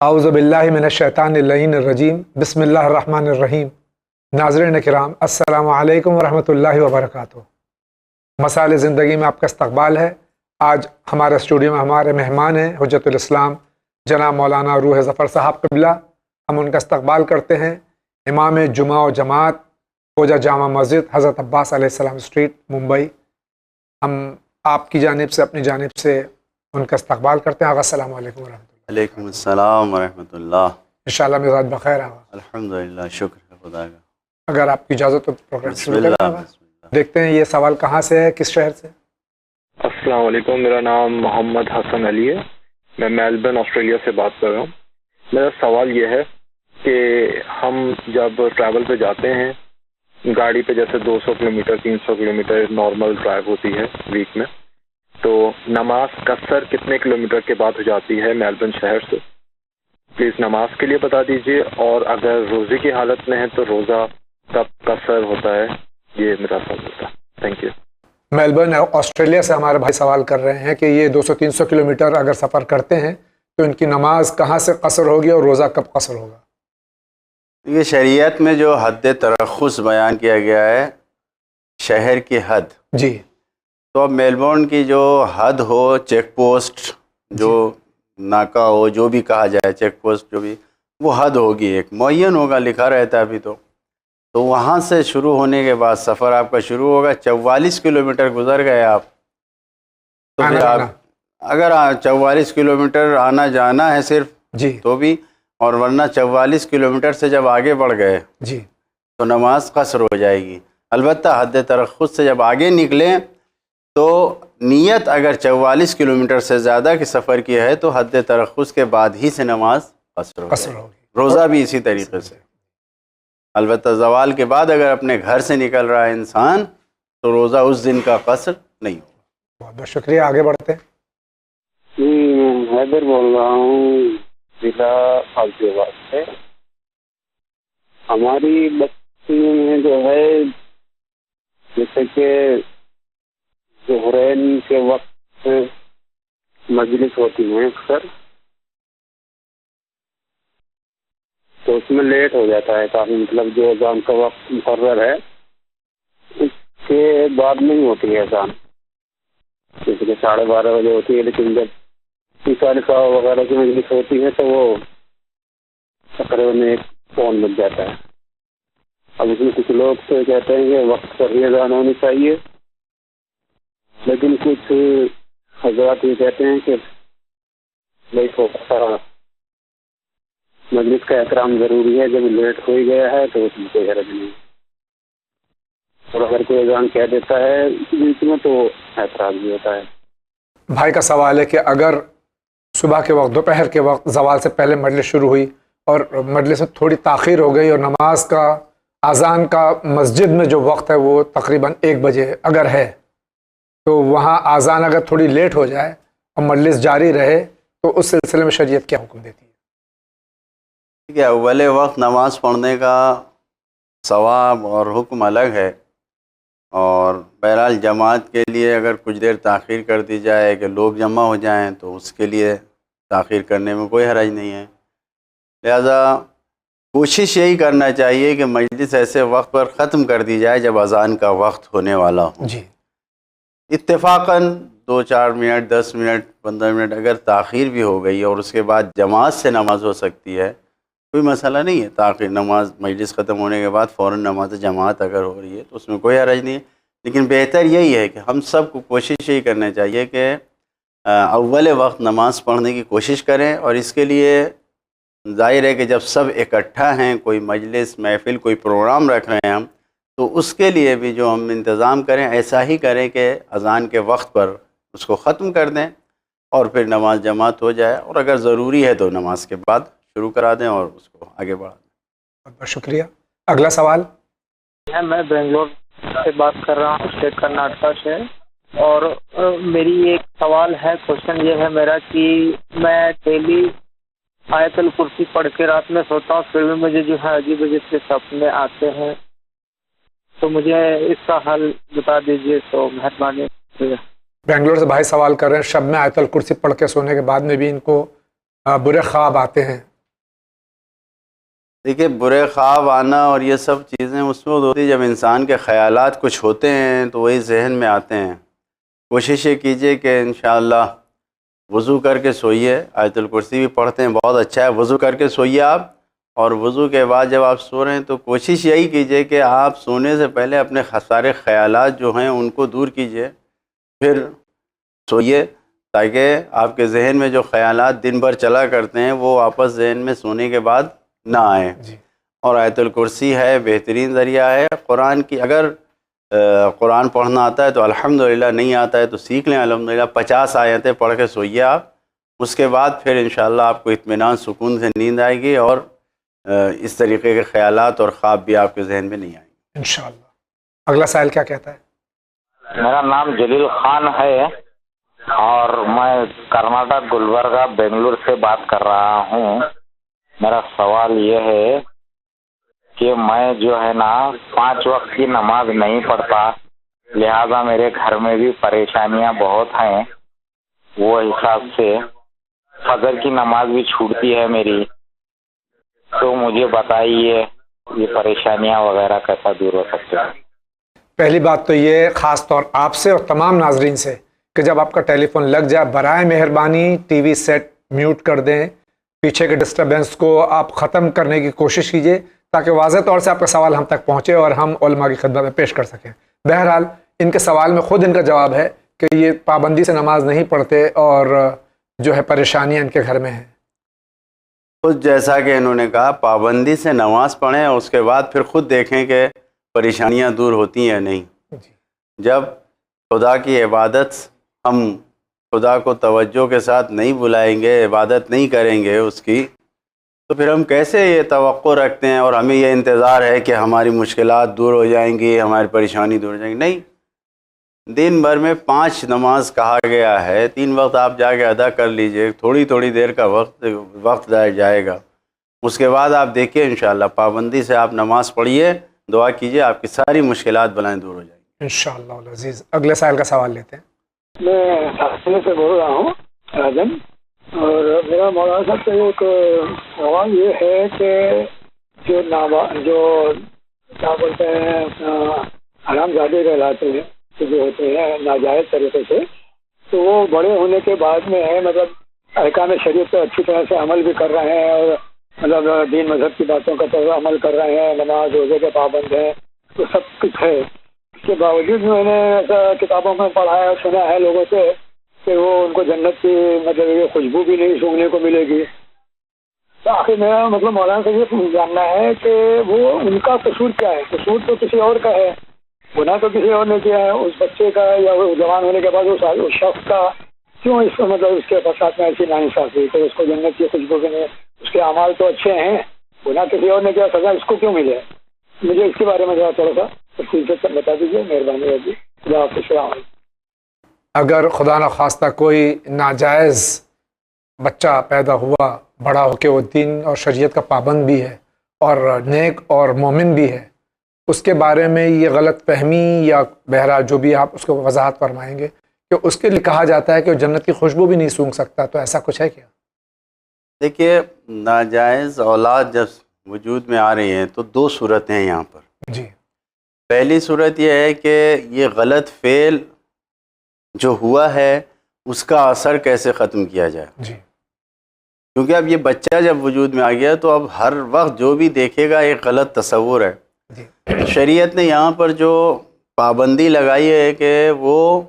اعوذ باللہ من الشیطان اللعین الرجیم بسم اللہ الرحمن الرحیم۔ ناظرین کرام السلام علیکم ورحمۃ اللہ وبرکاتہ۔ مسائل زندگی میں آپ کا استقبال ہے۔ آج ہمارے اسٹوڈیو میں ہمارے مہمان ہیں حجت الاسلام جناب مولانا روح ظفر صاحب قبلہ۔ ہم ان کا استقبال کرتے ہیں امام جمعہ و جماعت خوجہ جامع مسجد حضرت عباس علیہ السلام اسٹریٹ ممبئی۔ ہم آپ کی جانب سے اپنی جانب سے ان کا استقبال کرتے ہیں۔ آغا السلام علیکم ورحمۃ اللہ۔ علیکم السلام ورحمۃ اللہ۔ انشاءاللہ مزاج بخیر آگا۔ الحمدللہ، شکر ہے خدا کا۔ اگر آپ کی اجازت تو پروگرام بسم شروع اللہ، کرتے ہیں۔ بسم اللہ۔ دیکھتے ہیں یہ سوال کہاں سے ہے، کس شہر سے؟ السلام علیکم، میرا نام محمد حسن علی ہے، میں میلبرن آسٹریلیا سے بات کر رہا ہوں۔ میرا سوال یہ ہے کہ ہم جب ٹریول پہ جاتے ہیں گاڑی پہ، جیسے 200 کلومیٹر 300 کلومیٹر نارمل ڈرائیو ہوتی ہے ویک میں، تو نماز قصر کتنے کلومیٹر کے بعد ہو جاتی ہے میلبرن شہر سے؟ پلیز نماز کے لیے بتا دیجیے، اور اگر روزے کی حالت میں ہے تو روزہ کب قصر ہوتا ہے؟ یہ میرا سوال تھا۔ Thank you. میلبرن آسٹریلیا سے ہمارے بھائی سوال کر رہے ہیں کہ یہ 200-300 کلومیٹر اگر سفر کرتے ہیں تو ان کی نماز کہاں سے قصر ہوگی اور روزہ کب قصر ہوگا؟ یہ شریعت میں جو حد ترخص بیان کیا گیا ہے، شہر کی حد، جی تو اب میلبورن کی جو حد ہو، چیک پوسٹ جو ناکہ ہو، جو بھی کہا جائے، چیک پوسٹ جو بھی، وہ حد ہوگی، ایک معین ہوگا، لکھا رہتا ہے ابھی تو وہاں سے شروع ہونے کے بعد سفر آپ کا شروع ہوگا۔ 44 کلومیٹر گزر گئے آپ تو پھر آپ اگر 44 کلومیٹر آنا جانا ہے صرف جی تو بھی، اور ورنہ 44 کلومیٹر سے جب آگے بڑھ گئے جی تو نماز قصر ہو جائے گی۔ البتہ حد ترخص سے جب آگے نکلیں تو نیت اگر 44 کلومیٹر سے زیادہ کے سفر کی ہے تو حد ترخص کے بعد ہی سے نماز قصر ہوگی۔ روزہ بھی اسی طریقے سے، البتہ زوال کے بعد اگر اپنے گھر سے نکل رہا ہے انسان تو روزہ اس دن کا قصر نہیں ہوگا۔ بہت بہت شکریہ، آگے بڑھتے ہیں۔ میں حیدر بول رہا ہوں ضلع غازی آباد سے۔ ہماری بستی میں جو ہے جیسے کہ ظہرین کے وقت مجلس ہوتی ہیں اکثر، تو اس میں لیٹ ہو جاتا ہے کافی، مطلب جو اذان کا وقت مقرر ہے اس کے بعد نہیں ہوتی ہے اذان، جیسے کہ 12:30 بجے ہوتی ہے، لیکن جب عیسیٰ وغیرہ کی مجلس ہوتی ہے تو وہ تقریباً 1 پون بج جاتا ہے۔ اب اس میں کچھ لوگ تو کہتے ہیں کہ وقت پر ہی اذان ہونی چاہیے، لیکن کچھ حضرات یہ کہتے ہیں کہ بھائی مجلس کا احترام ضروری ہے، جب لیٹ ہو ہی گیا ہے تو اس میں کوئی حرج نہیں، اور اگر کوئی اذان کہہ دیتا ہے بیچ میں تو اعتراض بھی ہوتا ہے۔ بھائی کا سوال ہے کہ اگر صبح کے وقت، دوپہر کے وقت، زوال سے پہلے مجلس شروع ہوئی اور مجلس میں تھوڑی تاخیر ہو گئی اور نماز کا اذان کا مسجد میں جو وقت ہے وہ تقریباً 1 بجے اگر ہے، تو وہاں اذان اگر تھوڑی لیٹ ہو جائے اور مجلس جاری رہے تو اس سلسلے میں شریعت کیا حکم دیتی ہے؟ ٹھیک ہے، اول وقت نماز پڑھنے کا ثواب اور حکم الگ ہے، اور بہرحال جماعت کے لیے اگر کچھ دیر تاخیر کر دی جائے کہ لوگ جمع ہو جائیں تو اس کے لیے تاخیر کرنے میں کوئی حرج نہیں ہے۔ لہذا کوشش یہی کرنا چاہیے کہ مجلس ایسے وقت پر ختم کر دی جائے جب اذان کا وقت ہونے والا ہو۔ جی اتفاقاً 2-4 منٹ 10 منٹ 15 منٹ اگر تاخیر بھی ہو گئی اور اس کے بعد جماعت سے نماز ہو سکتی ہے، کوئی مسئلہ نہیں ہے۔ تاخیر نماز مجلس ختم ہونے کے بعد فوراً نماز جماعت اگر ہو رہی ہے تو اس میں کوئی حرج نہیں ہے، لیکن بہتر یہی ہے کہ ہم سب کو کوشش یہی کرنا چاہیے کہ اول وقت نماز پڑھنے کی کوشش کریں، اور اس کے لیے ظاہر ہے کہ جب سب اکٹھا ہیں، کوئی مجلس محفل کوئی پروگرام رکھ رہے ہیں ہم، تو اس کے لیے بھی جو ہم انتظام کریں ایسا ہی کریں کہ اذان کے وقت پر اس کو ختم کر دیں اور پھر نماز جماعت ہو جائے، اور اگر ضروری ہے تو نماز کے بعد شروع کرا دیں اور اس کو آگے بڑھا دیں۔ بہت بہت شکریہ۔ اگلا سوال۔ میں بنگلور سے بات کر رہا ہوں، اسٹیٹ کرناٹکا سے، اور میری ایک سوال ہے، کوشچن یہ ہے میرا کہ میں ڈیلی آیت الکرسی پڑھ کے رات میں سوتا ہوں، پھر بھی مجھے جو ہے عجیب عجیب سے سپنے آتے ہیں، تو مجھے اس کا حل بتا دیجیے تو مہربانی۔ بنگلور سے بھائی سوال کر رہے ہیں، شب میں آیت الکرسی پڑھ کے سونے کے بعد میں بھی ان کو برے خواب آتے ہیں، دیکھیے برے خواب آنا اور یہ سب چیزیں اس وقت ہوتی ہیں جب انسان کے خیالات کچھ ہوتے ہیں تو وہی ذہن میں آتے ہیں. کوشش یہ کیجئے کہ انشاءاللہ وضو کر کے سوئیے. آیت الکرسی بھی پڑھتے ہیں، بہت اچھا ہے. وضو کر کے سوئیے آپ، اور وضو کے بعد جب آپ سو رہے ہیں تو کوشش یہی کیجئے کہ آپ سونے سے پہلے اپنے سارے خیالات جو ہیں ان کو دور کیجئے، پھر سوئیے، تاکہ آپ کے ذہن میں جو خیالات دن بھر چلا کرتے ہیں وہ واپس ذہن میں سونے کے بعد نہ آئیں. اور آیت الکرسی ہے بہترین ذریعہ ہے. قرآن کی اگر قرآن پڑھنا آتا ہے تو الحمدللہ، نہیں آتا ہے تو سیکھ لیں الحمدللہ. 50 آیتیں پڑھ کے سوئیے آپ، اس کے بعد پھر انشاءاللہ آپ کو اطمینان سکون سے نیند آئے گی، اور اس طریقے کے خیالات اور خواب بھی آپ کے ذہن میں نہیں آئیں گے انشاءاللہ. اگلا سائل کیا کہتا ہے؟ میرا نام جلیل خان ہے اور میں کرناٹک گلبرگہ بنگلور سے بات کر رہا ہوں. میرا سوال یہ ہے کہ میں جو ہے نا 5 وقت کی نماز نہیں پڑھتا، لہذا میرے گھر میں بھی پریشانیاں بہت ہیں. وہ حساب سے فجر کی نماز بھی چھوٹتی ہے میری، تو مجھے بتائیے یہ پریشانیاں وغیرہ کیسا دور ہو سکتے ہیں. پہلی بات تو یہ خاص طور آپ سے اور تمام ناظرین سے کہ جب آپ کا ٹیلی فون لگ جائے برائے مہربانی ٹی وی سیٹ میوٹ کر دیں، پیچھے کے ڈسٹربنس کو آپ ختم کرنے کی کوشش کیجئے تاکہ واضح طور سے آپ کا سوال ہم تک پہنچے اور ہم علماء کی خدمت میں پیش کر سکیں. بہرحال ان کے سوال میں خود ان کا جواب ہے کہ یہ پابندی سے نماز نہیں پڑھتے اور جو ہے پریشانیاں ان کے گھر میں ہیں. خود جیسا کہ انہوں نے کہا پابندی سے نماز پڑھیں، اور اس کے بعد پھر خود دیکھیں کہ پریشانیاں دور ہوتی ہیں یا نہیں. جب خدا کی عبادت ہم خدا کو توجہ کے ساتھ نہیں بلائیں گے، عبادت نہیں کریں گے اس کی، تو پھر ہم کیسے یہ توقع رکھتے ہیں اور ہمیں یہ انتظار ہے کہ ہماری مشکلات دور ہو جائیں گی، ہماری پریشانی دور ہو جائیں گی. نہیں، دن بھر میں 5 نماز کہا گیا ہے، 3 وقت آپ جا کے ادا کر لیجئے. تھوڑی دیر کا وقت جائے گا. اس کے بعد آپ دیکھیے انشاءاللہ پابندی سے آپ نماز پڑھیے، دعا کیجئے، آپ کی ساری مشکلات بلائیں دور ہو جائیں گی انشاءاللہ العزیز. اگلے سائل کا سوال لیتے ہیں. میں حاصل سے بول رہا ہوں راجن، اور میرا مولانا صاحب سے ایک سوال یہ ہے کہ جو کیا بولتے ہیں حرام زادے کہلاتے ہیں جو ہوتے ہیں ناجائز طریقے سے، تو وہ بڑے ہونے کے بعد میں ہے مطلب احکام شریعت پہ اچھی طرح سے عمل بھی کر رہے ہیں، اور مطلب دین مذہب کی باتوں کا عمل کر رہے ہیں، نماز روزے کے پابند ہیں، تو سب کچھ ہے. اس کے باوجود میں نے ایسا کتابوں میں پڑھا ہے اور سنا ہے لوگوں سے کہ وہ ان کو جنت کی مطلب یہ خوشبو بھی نہیں سونگنے کو ملے گی. تو آخر میرا مطلب مولانا سے یہ جاننا ہے کہ وہ ان کا قصور کیا ہے؟ قصور تو کسی اور کا ہے، گناہ تو کسی اور نے کیا ہے. اس بچے کا یا وہ جوان ہونے کے بعد اس شخص کا کیوں اس کو مطلب اس کے ساتھ میں ایسی ناانصافی کہ اس کو جنت کی خوشبو بھی نہیں؟ اس کے اعمال تو اچھے ہیں، گناہ کسی اور نے کیا، سزا اس کو کیوں ملے؟ مجھے اس کے بارے میں تھوڑا سا تفصیل سے بتا دیجیے، مہربانی ہوگی. خدا حافظ. السلام علیکم. اگر خدا نخواستہ کوئی ناجائز بچہ پیدا ہوا، بڑا ہو کے وہ دین اور شریعت کا پابند بھی ہے اور نیک اور مومن بھی ہے، اس کے بارے میں یہ غلط فہمی یا بہرحال جو بھی آپ اس کو وضاحت فرمائیں گے کہ اس کے لیے کہا جاتا ہے کہ وہ جنت کی خوشبو بھی نہیں سونگھ سکتا، تو ایسا کچھ ہے کیا؟ دیکھیے ناجائز اولاد جب وجود میں آ رہی ہیں تو 2 صورتیں ہیں یہاں پر. جی. پہلی صورت یہ ہے کہ یہ غلط فعل جو ہوا ہے اس کا اثر کیسے ختم کیا جائے. جی. کیونکہ اب یہ بچہ جب وجود میں آ گیا تو اب ہر وقت جو بھی دیکھے گا ایک غلط تصور ہے. جی. شریعت نے یہاں پر جو پابندی لگائی ہے کہ وہ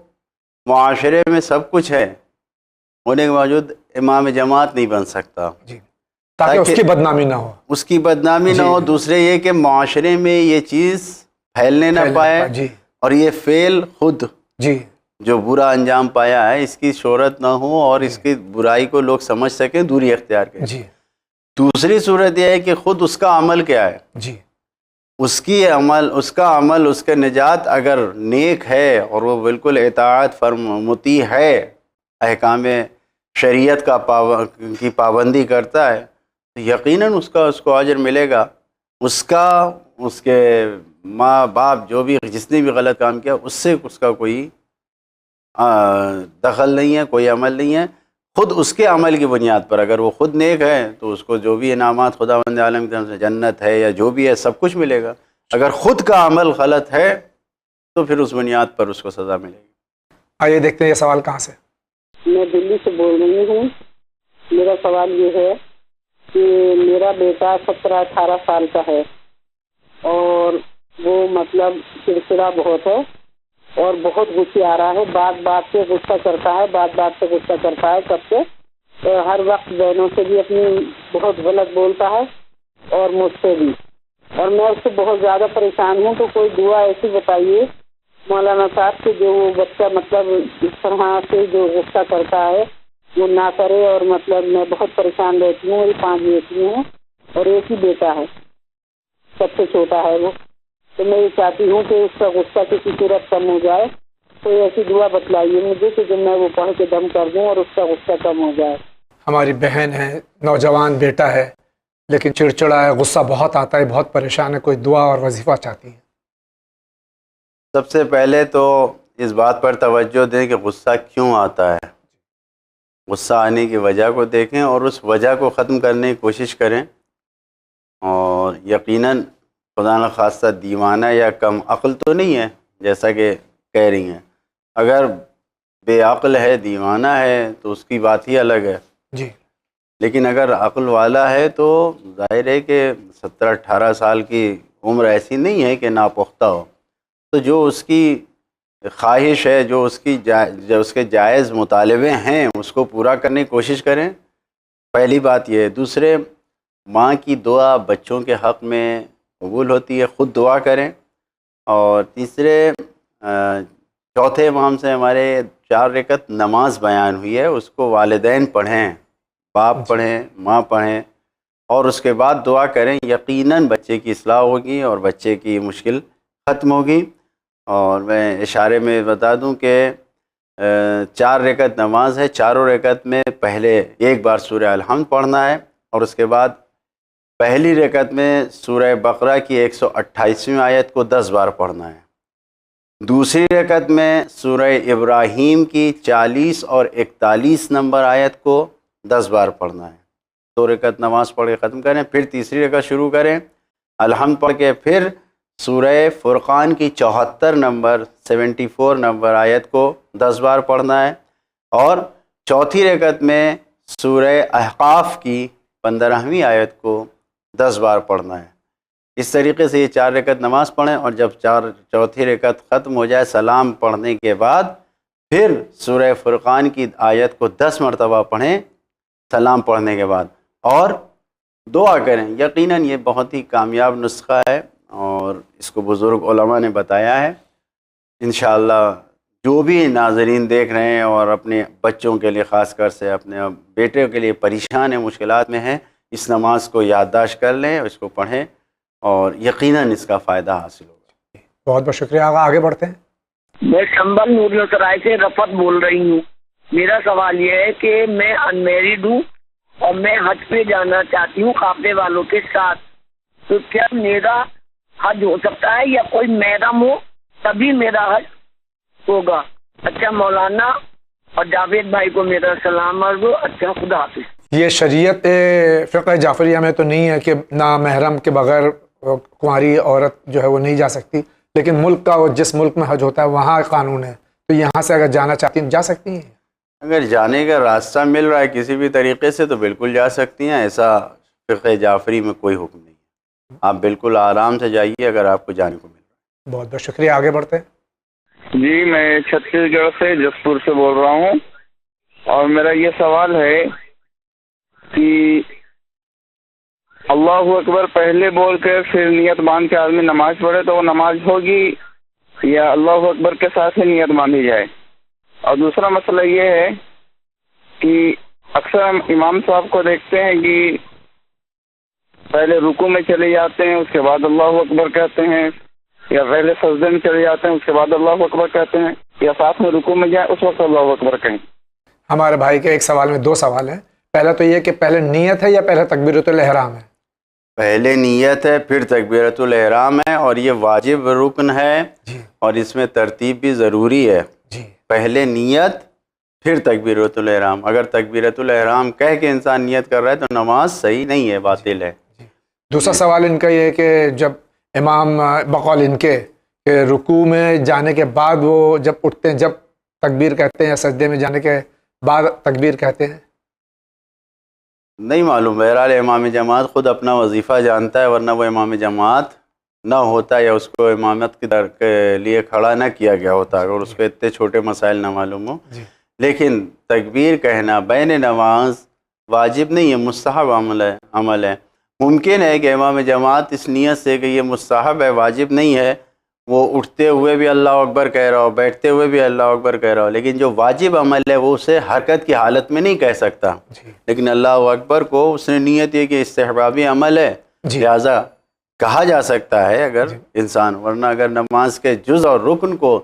معاشرے میں سب کچھ ہے ہونے کے باوجود امام جماعت نہیں بن سکتا. جی. تاکہ اس کی بدنامی نہ ہو. اس کی بدنامی نہ ہو. دوسرے یہ کہ معاشرے میں یہ چیز پھیلنے نہ پائے. جی. اور یہ فعل خود جی جو برا انجام پایا ہے اس کی شہرت نہ ہو اور اس کی برائی کو لوگ سمجھ سکیں، دوری اختیار کریں. جی. دوسری صورت یہ ہے کہ خود اس کا عمل کیا ہے. جی. اس کا عمل اس کے نجات اگر نیک ہے اور وہ بالکل اطاعت مطیع ہے، احکام شریعت کی پابندی کرتا ہے، تو یقیناً اس کو اجر ملے گا. اس کے ماں باپ جو بھی جس نے بھی غلط کام کیا اس سے اس کا کوئی دخل نہیں ہے، کوئی عمل نہیں ہے. خود اس کے عمل کی بنیاد پر، اگر وہ خود نیک ہے تو اس کو جو بھی انعامات خداوند عالم کی طرف سے جنت ہے یا جو بھی ہے سب کچھ ملے گا، اگر خود کا عمل غلط ہے تو پھر اس بنیاد پر اس کو سزا ملے گی۔ آئیے دیکھتے ہیں یہ سوال کہاں سے۔ میں دلی سے بول رہی ہوں۔ میرا سوال یہ ہے کہ میرا بیٹا 17-18 سال کا ہے اور وہ مطلب چڑچڑا بہت ہے اور بہت غصے آ رہا ہے، بات بات سے غصہ کرتا ہے، بات بات سے غصہ کرتا ہے سب سے، ہر وقت بہنوں سے بھی اپنی بہت غلط بولتا ہے اور مجھ سے بھی، اور میں اس سے بہت زیادہ پریشان ہوں۔ تو کوئی دعا ایسی بتائیے مولانا صاحب کہ جو وہ بچہ مطلب اس طرح سے جو غصہ کرتا ہے وہ نہ کرے، اور مطلب میں بہت پریشان رہتی ہوں۔ میری 5 بیٹیاں ہیں اور ایک ہی بیٹا ہے، سب سے چھوٹا ہے وہ، تو میں یہ چاہتی ہوں کہ اس کا غصہ کسی صورت کم ہو جائے، کوئی ایسی دعا بتلائیے مجھے کہ جب میں وہ پڑھ کے دم کر دوں اور اس کا غصہ کم ہو جائے۔ ہماری بہن ہے، نوجوان بیٹا ہے لیکن چڑچڑا ہے، غصہ بہت آتا ہے، بہت پریشان ہے، کوئی دعا اور وظیفہ چاہتی ہے۔ سب سے پہلے تو اس بات پر توجہ دیں کہ غصہ کیوں آتا ہے، غصہ آنے کی وجہ کو دیکھیں اور اس وجہ کو ختم کرنے کی کوشش کریں، اور یقیناً خدا نخواستہ دیوانہ یا کم عقل تو نہیں ہے جیسا کہ کہہ رہی ہیں، اگر بے عقل ہے، دیوانہ ہے تو اس کی بات ہی الگ ہے، جی، لیکن اگر عقل والا ہے تو ظاہر ہے کہ 17-18 سال کی عمر ایسی نہیں ہے کہ ناپختہ ہو، تو جو اس کی خواہش ہے، جو اس کے جائز مطالبے ہیں اس کو پورا کرنے کی کوشش کریں، پہلی بات یہ ہے۔ دوسرے، ماں کی دعا بچوں کے حق میں قبول ہوتی ہے، خود دعا کریں، اور تیسرے چوتھے امام سے ہمارے 4 رکعت نماز بیان ہوئی ہے، اس کو والدین پڑھیں، باپ پڑھیں، ماں پڑھیں، اور اس کے بعد دعا کریں، یقیناً بچے کی اصلاح ہوگی اور بچے کی مشکل ختم ہوگی۔ اور میں اشارے میں بتا دوں کہ 4 رکعت نماز ہے، چاروں رکعت میں پہلے ایک بار سورہ الحمد پڑھنا ہے، اور اس کے بعد پہلی رکعت میں سورہ بقرہ کی 128ویں آیت کو 10 بار پڑھنا ہے، دوسری رکعت میں سورہ ابراہیم کی 40 اور 41 نمبر آیت کو 10 بار پڑھنا ہے۔ 2 رکعت نماز پڑھ کے ختم کریں، پھر تیسری رکعت شروع کریں، الحمد پڑھ کے پھر سورہ فرقان کی 74 نمبر آیت کو 10 بار پڑھنا ہے، اور چوتھی رکعت میں سورہ احقاف کی 15ویں آیت کو 10 بار پڑھنا ہے۔ اس طریقے سے یہ 4 رکعت نماز پڑھیں، اور جب چوتھی رکعت ختم ہو جائے سلام پڑھنے کے بعد پھر سورہ فرقان کی آیت کو 10 مرتبہ پڑھیں سلام پڑھنے کے بعد، اور دعا کریں۔ یقیناً یہ بہت ہی کامیاب نسخہ ہے اور اس کو بزرگ علماء نے بتایا ہے۔ انشاءاللہ جو بھی ناظرین دیکھ رہے ہیں اور اپنے بچوں کے لیے خاص کر سے اپنے بیٹے کے لیے پریشان ہیں، مشکلات میں ہیں، اس نماز کو یادداشت کر لیں، اس کو پڑھیں اور یقیناً اس کا فائدہ حاصل ہوگا۔ بہت بہت شکریہ آقا، آگے بڑھتے ہیں۔ میں شمبل نور سرائے سے رفت بول رہی ہوں۔ میرا سوال یہ ہے کہ میں انمیرڈ ہوں اور میں حج پہ جانا چاہتی ہوں قافلے والوں کے ساتھ، تو کیا میرا حج ہو سکتا ہے یا کوئی محرم ہو تبھی میرا حج ہوگا؟ اچھا، مولانا اور جاوید بھائی کو میرا سلام عرض ہو۔ اچھا، خدا حافظ۔ یہ شریعت فقہ جعفریہ میں تو نہیں ہے کہ نامحرم کے بغیر کنواری عورت جو ہے وہ نہیں جا سکتی، لیکن ملک کا جس ملک میں حج ہوتا ہے وہاں قانون ہے، تو یہاں سے اگر جانا چاہتی ہیں جا سکتی ہیں۔ اگر جانے کا راستہ مل رہا ہے کسی بھی طریقے سے تو بالکل جا سکتی ہیں، ایسا فقہ جعفری میں کوئی حکم نہیں ہے، آپ بالکل آرام سے جائیے اگر آپ کو جانے کو مل رہا ہے۔ بہت بہت شکریہ، آگے بڑھتے ہیں۔ جی، میں چھتیس گڑھ سے جسپور سے بول رہا ہوں، اور میرا یہ سوال ہے کہ اللہ اکبر پہلے بول کے پھر نیت باندھ کے آدمی نماز پڑھے تو وہ نماز ہوگی یا اللہ اکبر کے ساتھ ہی نیت باندھی جائے؟ اور دوسرا مسئلہ یہ ہے کہ اکثر ہم امام صاحب کو دیکھتے ہیں کہ پہلے رکوع میں چلے جاتے ہیں، اس کے بعد اللہ اکبر کہتے ہیں، یا پہلے سجدے میں چلے جاتے ہیں اس کے بعد اللہ اکبر کہتے ہیں، یا ساتھ میں رکوع میں جائیں اس وقت اللہ اکبر کہیں۔ ہمارے بھائی کے ایک سوال میں 2 سوال ہیں۔ پہلا تو یہ کہ پہلے نیت ہے یا پہلے تکبیرۃ الاحرام ہے؟ پہلے نیت ہے، پھر تکبیرۃ الاحرام ہے، اور یہ واجب رکن ہے، جی اور اس میں ترتیب بھی ضروری ہے۔ جی پہلے نیت، پھر تکبیرۃ الاحرام. اگر تکبیرۃ الاحرام کہہ کے انسان نیت کر رہا ہے تو نماز صحیح نہیں ہے، باطل ہے. دوسرا سوال ان کا یہ ہے کہ جب امام بقول ان کے کہ رکوع میں جانے کے بعد وہ جب اٹھتے ہیں جب تکبیر کہتے ہیں یا سجدے میں جانے کے بعد تکبیر کہتے ہیں؟ نہیں معلوم. بہرحال امام جماعت خود اپنا وظیفہ جانتا ہے، ورنہ وہ امام جماعت نہ ہوتا یا اس کو امامت کے لیے کھڑا نہ کیا گیا ہوتا اگر اس کو اتنے چھوٹے مسائل نہ معلوم ہو. لیکن تکبیر کہنا بین نماز واجب نہیں ہے، مستحب عمل ہے. ممکن ہے کہ امام جماعت اس نیت سے کہ یہ مستحب ہے، واجب نہیں ہے، وہ اٹھتے ہوئے بھی اللہ اکبر کہہ رہا ہو، بیٹھتے ہوئے بھی اللہ اکبر کہہ رہا ہو، لیکن جو واجب عمل ہے وہ اسے حرکت کی حالت میں نہیں کہہ سکتا. لیکن اللہ اکبر کو اس نے نیت یہ کہ استحبابی عمل ہے، لہٰذا کہا جا سکتا ہے اگر انسان، ورنہ اگر نماز کے جز اور رکن کو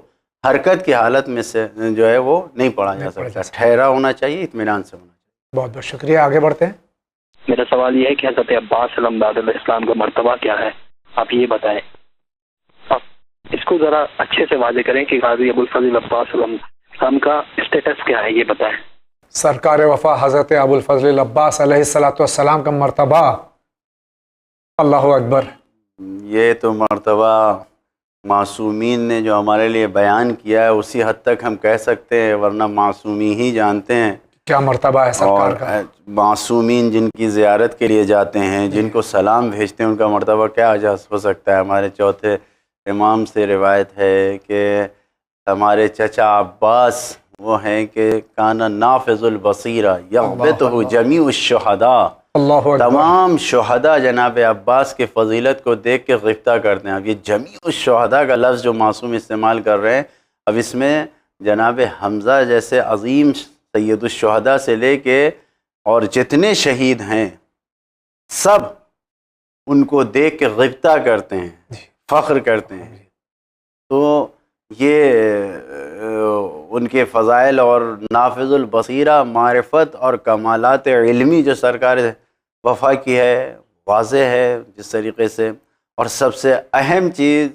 حرکت کی حالت میں سے جو ہے وہ نہیں پڑھا جا سکتا. ٹھہرا ہونا چاہیے، اطمینان سے ہونا چاہیے. بہت بہت شکریہ. آگے بڑھتے ہیں. میرا سوال یہ ہے کہ حضرت عباس علمداد علیہ السلام کا مرتبہ کیا ہے، آپ یہ بتائیں. آپ اس کو ذرا اچھے سے واضح کریں کہ قاضی ابوالفضل عباس علیہ السلام کا اسٹیٹس کیا ہے، یہ بتائیں. سرکار وفا حضرت ابوالفضل عباس علیہ السلام کا مرتبہ، اللہ اکبر. یہ تو مرتبہ معصومین نے جو ہمارے لیے بیان کیا ہے اسی حد تک ہم کہہ سکتے ہیں، ورنہ معصومی ہی جانتے ہیں کیا مرتبہ ہے سرکار کا. اور معصومین جن کی زیارت کے لیے جاتے ہیں، جن کو سلام بھیجتے ہیں، ان کا مرتبہ کیا ہو سکتا ہے. ہمارے چوتھے امام سے روایت ہے کہ ہمارے چچا عباس وہ ہیں کہ کانا نافذ البصیرہ یغبطہ جمیع الشہداء. اللہ اکبر. تمام شہداء جناب عباس کی فضیلت کو دیکھ کے غبطہ کرتے ہیں. اب یہ جمیع الشہداء کا لفظ جو معصوم استعمال کر رہے ہیں، اب اس میں جناب حمزہ جیسے عظیم سید الشہداء سے لے کے اور جتنے شہید ہیں سب ان کو دیکھ کے غبطہ کرتے ہیں، فخر کرتے ہیں. تو یہ ان کے فضائل اور نافذ البصیرہ معرفت اور کمالات علمی جو سرکار وفا کی ہے واضح ہے جس طریقے سے. اور سب سے اہم چیز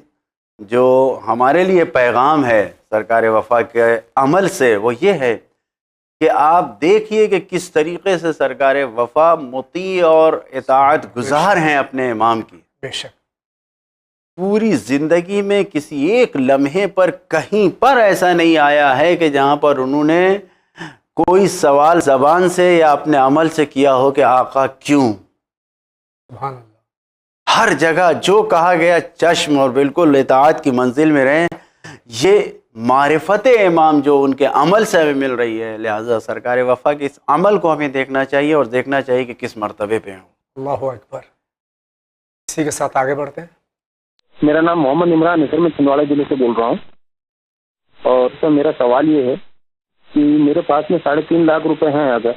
جو ہمارے لیے پیغام ہے سرکار وفا کے عمل سے وہ یہ ہے کہ آپ دیکھیے کہ کس طریقے سے سرکار وفا مطیع اور اطاعت گزار ہیں اپنے امام کی. بے شک. پوری زندگی میں کسی ایک لمحے پر کہیں پر ایسا نہیں آیا ہے کہ جہاں پر انہوں نے کوئی سوال زبان سے یا اپنے عمل سے کیا ہو کہ آقا کیوں. سبحان اللہ. ہر جگہ جو کہا گیا چشم اور بالکل اطاعت کی منزل میں رہیں. یہ معرفت امام جو ان کے عمل سے ہمیں مل رہی ہے، لہٰذا سرکار وفا کے اس عمل کو ہمیں دیکھنا چاہیے اور دیکھنا چاہیے کہ کس مرتبے پہ ہوں. اللہ اکبر. اسی کے ساتھ آگے بڑھتے ہیں. میرا نام محمد عمران ہے سر، میں چھندواڑہ ضلع سے بول رہا ہوں. اور سر میرا سوال یہ ہے کہ میرے پاس میں 3.5 لاکھ روپے ہیں اگر،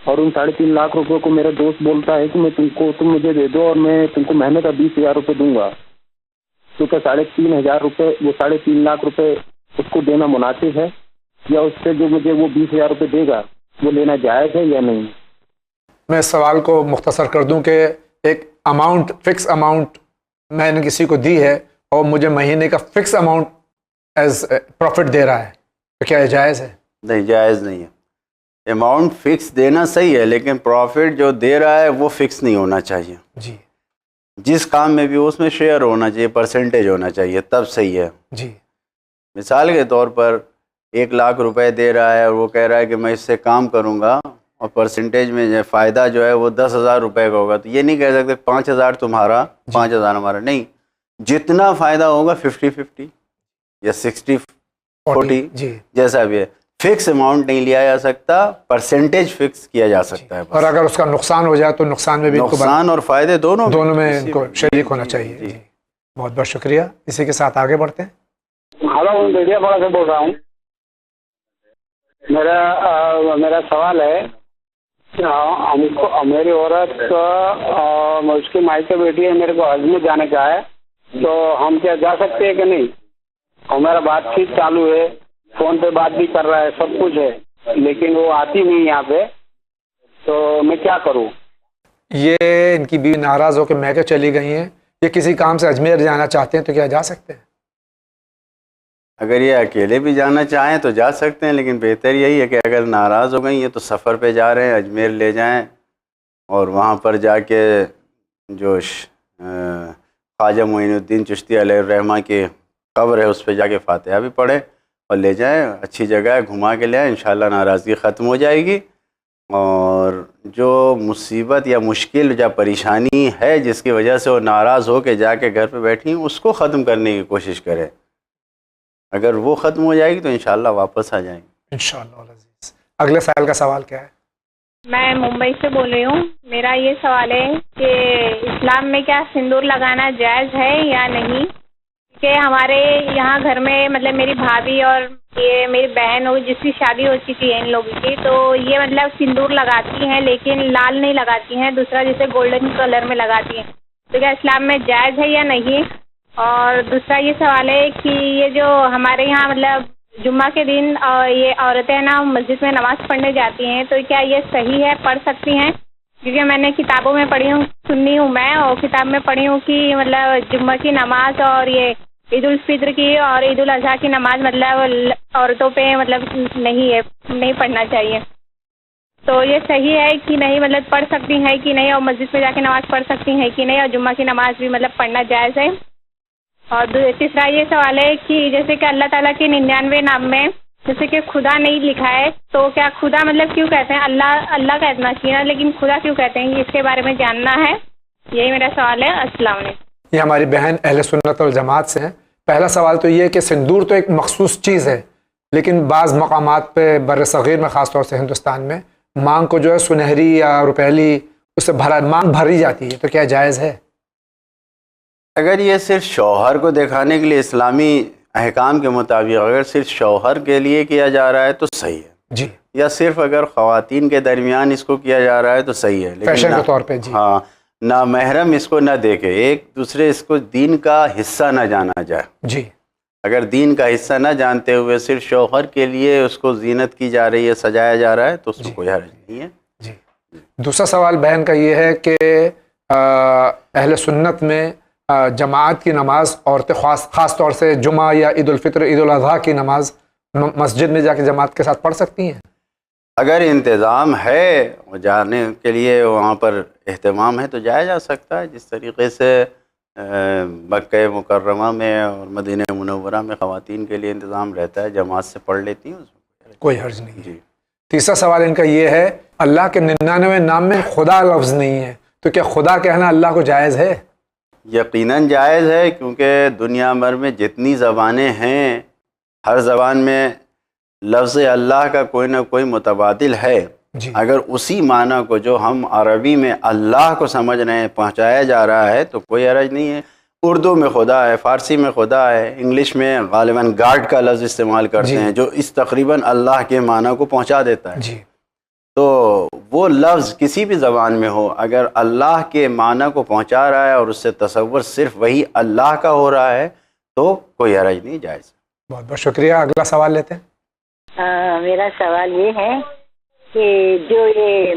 اور ان 3.5 لاکھ روپے کو میرا دوست بولتا ہے کہ میں تم مجھے دے دو اور میں تم کو مہینے کا 20,000 روپے دوں گا. تو کیا 3.5 روپے وہ 3.5 لاکھ روپے اس کو دینا مناسب ہے، یا اس سے جو مجھے وہ 20,000 روپے دے گا وہ لینا جائز ہے یا نہیں؟ میں اس سوال کو مختصر کر دوں کہ ایک اماؤنٹ، فکس اماؤنٹ میں نے کسی کو دی ہے اور مجھے مہینے کا فکس اماؤنٹ ایز پروفٹ دے رہا ہے، تو کیا یہ جائز ہے؟ نہیں، جائز نہیں ہے. اماؤنٹ فکس دینا صحیح ہے، لیکن پروفٹ جو دے رہا ہے وہ فکس نہیں ہونا چاہیے. جی. جس کام میں بھی اس میں شیئر ہونا چاہیے، پرسنٹیج ہونا چاہیے، تب صحیح ہے. جی. مثال کے طور پر 1 لاکھ روپے دے رہا ہے اور وہ کہہ رہا ہے کہ میں اس سے کام کروں گا اور پرسنٹیج میں جو فائدہ جو ہے وہ 10,000 روپے کا ہوگا، تو یہ نہیں کہہ سکتے 5,000 تمہارا 5,000 ہمارا. نہیں، جتنا فائدہ ہوگا 50-50 یا 60-40 جی. جیسا بھی ہے. فکس اماؤنٹ نہیں لیا جا سکتا، پرسنٹیج فکس کیا جا سکتا ہے. اور اگر اس کا نقصان ہو جائے تو نقصان میں بھی نقصان اور فائدے دونوں میں ان کو شریک ہونا چاہیے. جی. بہت بہت شکریہ. اسی کے ساتھ آگے بڑھتے ہیں. ہلو، ڈیڈیا پڑا سے بول رہا ہوں. میرا سوال ہے، ہم کو میری عورت اس کی مائکے بیٹی ہے، میرے کو حج میں جانے کا ہے، تو ہم کیا جا سکتے ہیں کہ نہیں؟ اور میرا بات چیت چالو ہے، فون پہ بات بھی کر رہا ہے، سب کچھ ہے، لیکن وہ آتی نہیں یہاں پہ، تو میں کیا کروں؟ یہ ان کی بیوی ناراض ہو کے میکے چلی گئی ہیں، یہ کسی کام سے اجمیر جانا چاہتے ہیں تو کیا جا سکتے ہیں؟ اگر یہ اکیلے بھی جانا چاہیں تو جا سکتے ہیں، لیکن بہتر یہی ہے کہ اگر ناراض ہو گئی ہیں تو سفر پہ جا رہے ہیں اجمیر لے جائیں اور وہاں پر جا کے جو خواجہ معین الدین چشتی علیہ الرحمہ کی قبر ہے اس پہ جا کے فاتحہ بھی پڑھیں اور لے جائیں، اچھی جگہ ہے، گھما کے لے آئیں، انشاءاللہ ناراضگی ختم ہو جائے گی، اور جو مصیبت یا مشکل یا پریشانی ہے جس کی وجہ سے وہ ناراض ہو کے جا کے گھر پہ بیٹھی ہیں اس کو ختم کرنے کی کوشش کریں، اگر وہ ختم ہو جائے گی تو انشاءاللہ واپس آ جائیں گے انشاءاللہ العزیز۔ اگلے سائل کا سوال کیا ہے؟ میں ممبئی سے بول رہی ہوں، میرا یہ سوال ہے کہ اسلام میں کیا سندور لگانا جائز ہے یا نہیں؟ کہ ہمارے یہاں گھر میں مطلب میری بھابھی اور یہ میری بہن ہو جس کی شادی ہو چکی ہے ان لوگوں کی، تو یہ مطلب سندور لگاتی ہیں لیکن لال نہیں لگاتی ہیں، دوسرا جیسے گولڈن کلر میں لگاتی ہیں، تو کیا اسلام میں جائز ہے یا نہیں؟ اور دوسرا یہ سوال ہے کہ یہ جو ہمارے یہاں مطلب جمعہ کے دن یہ عورتیں نا مسجد میں نماز پڑھنے جاتی ہیں، تو کیا یہ صحیح ہے، پڑھ سکتی ہیں؟ کیونکہ میں نے کتابوں میں پڑھی ہوں، سنی ہوں میں، اور کتاب میں پڑھی ہوں کہ مطلب جمعہ کی نماز اور یہ عید الفطر کی اور عید الاضحیٰ کی نماز مطلب عورتوں پہ مطلب نہیں ہے، نہیں پڑھنا چاہیے، تو یہ صحیح ہے کہ نہیں، مطلب پڑھ سکتی ہیں کہ نہیں، اور مسجد میں جا کے نماز پڑھ سکتی ہیں کہ نہیں، اور جمعہ کی نماز بھی مطلب پڑھنا جائز ہے؟ اور تیسرا یہ سوال ہے کہ جیسے کہ اللہ تعالیٰ کے 99 نام میں جیسے کہ خدا نہیں لکھا ہے، تو کیا خدا مطلب کیوں کہتے ہیں؟ اللہ کہنا چاہیے لیکن خدا کیوں کہتے ہیں؟ اس کے بارے میں جاننا ہے، یہی میرا سوال ہے۔ السلام علیکم۔ یہ ہماری بہن اہل سنت والجماعت سے ہیں۔ پہلا سوال تو یہ ہے کہ سندور تو ایک مخصوص چیز ہے، لیکن بعض مقامات پہ بر صغیر میں خاص طور سے ہندوستان میں مانگ کو جو ہے سنہری یا روپیلی اس سے مانگ بھری جاتی ہے، تو کیا جائز ہے؟ اگر یہ صرف شوہر کو دکھانے کے لیے اسلامی احکام کے مطابق اگر صرف شوہر کے لیے کیا جا رہا ہے تو صحیح ہے جی، یا صرف اگر خواتین کے درمیان اس کو کیا جا رہا ہے تو صحیح ہے، فیشن لیکن کے طور پہ جی، ہاں نامحرم اس کو نہ دیکھے، ایک دوسرے اس کو دین کا حصہ نہ جانا جائے۔ جی، اگر دین کا حصہ نہ جانتے ہوئے صرف شوہر کے لیے اس کو زینت کی جا رہی ہے، سجایا جا رہا ہے، تو اس میں کوئی حرج نہیں ہے۔ جی۔ دوسرا سوال بہن کا یہ ہے کہ اہل سنت میں جماعت کی نماز عورتیں خاص طور سے جمعہ یا عید الفطر عید الاضحیٰ کی نماز مسجد میں جا کے جماعت کے ساتھ پڑھ سکتی ہیں؟ اگر انتظام ہے جانے کے لیے وہاں پر اہتمام ہے تو جایا جا سکتا ہے، جس طریقے سے مکہ مکرمہ میں اور مدینہ منورہ میں خواتین کے لیے انتظام رہتا ہے، جماعت سے پڑھ لیتی ہیں، اس میں کوئی حرج نہیں۔ جی۔ تیسرا سوال ان کا یہ ہے، اللہ کے 99 نام میں خدا لفظ نہیں ہے، تو کیا خدا کہنا اللہ کو جائز ہے؟ یقیناً جائز ہے، کیونکہ دنیا بھر میں جتنی زبانیں ہیں ہر زبان میں لفظ اللہ کا کوئی نہ کوئی متبادل ہے، جی، اگر اسی معنی کو جو ہم عربی میں اللہ کو سمجھ رہے ہیں پہنچایا جا رہا ہے تو کوئی حرج نہیں ہے۔ اردو میں خدا ہے، فارسی میں خدا ہے، انگلش میں غالباً گاڈ کا لفظ استعمال کرتے ہیں جو اس تقریباً اللہ کے معنی کو پہنچا دیتا ہے۔ جی، تو وہ لفظ کسی بھی زبان میں ہو، اگر اللہ کے معنی کو پہنچا رہا ہے اور اس سے تصور صرف وہی اللہ کا ہو رہا ہے تو کوئی حرج نہیں، جائز۔ بہت بہت شکریہ۔ اگلا سوال لیتے ہیں۔ میرا سوال یہ ہے کہ جو یہ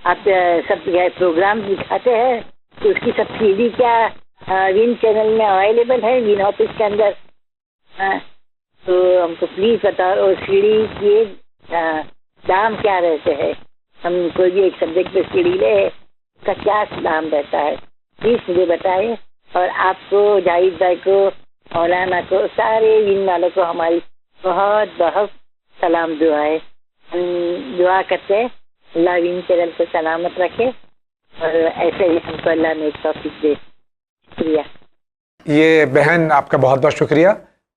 آپ سب پروگرام دکھاتے ہیں تو اس کی سبسڈی کیا وین چینل میں اویلیبل ہے، وین آفس کے اندر؟ تو ہم کو پلیز بتاؤ، اور سی ڈی کے دام کیا رہتے ہیں؟ ہم کوئی بھی ایک سبجیکٹ پہ سی ڈی لے، اس کا کیا دام رہتا ہے؟ پلیز مجھے بتائیں، اور آپ کو، جاوید بھائی کو، مولانا کو، سارے وین والوں کو ہماری بہت بہت سلام دعائیں۔ ہم دعا کرتے ہیں اللہ وین چینل کو سلامت رکھے اور ایسے ہی ہم کو اللہ نیک توفیق دے۔ شکریہ۔ یہ بہن آپ کا بہت بہت شکریہ،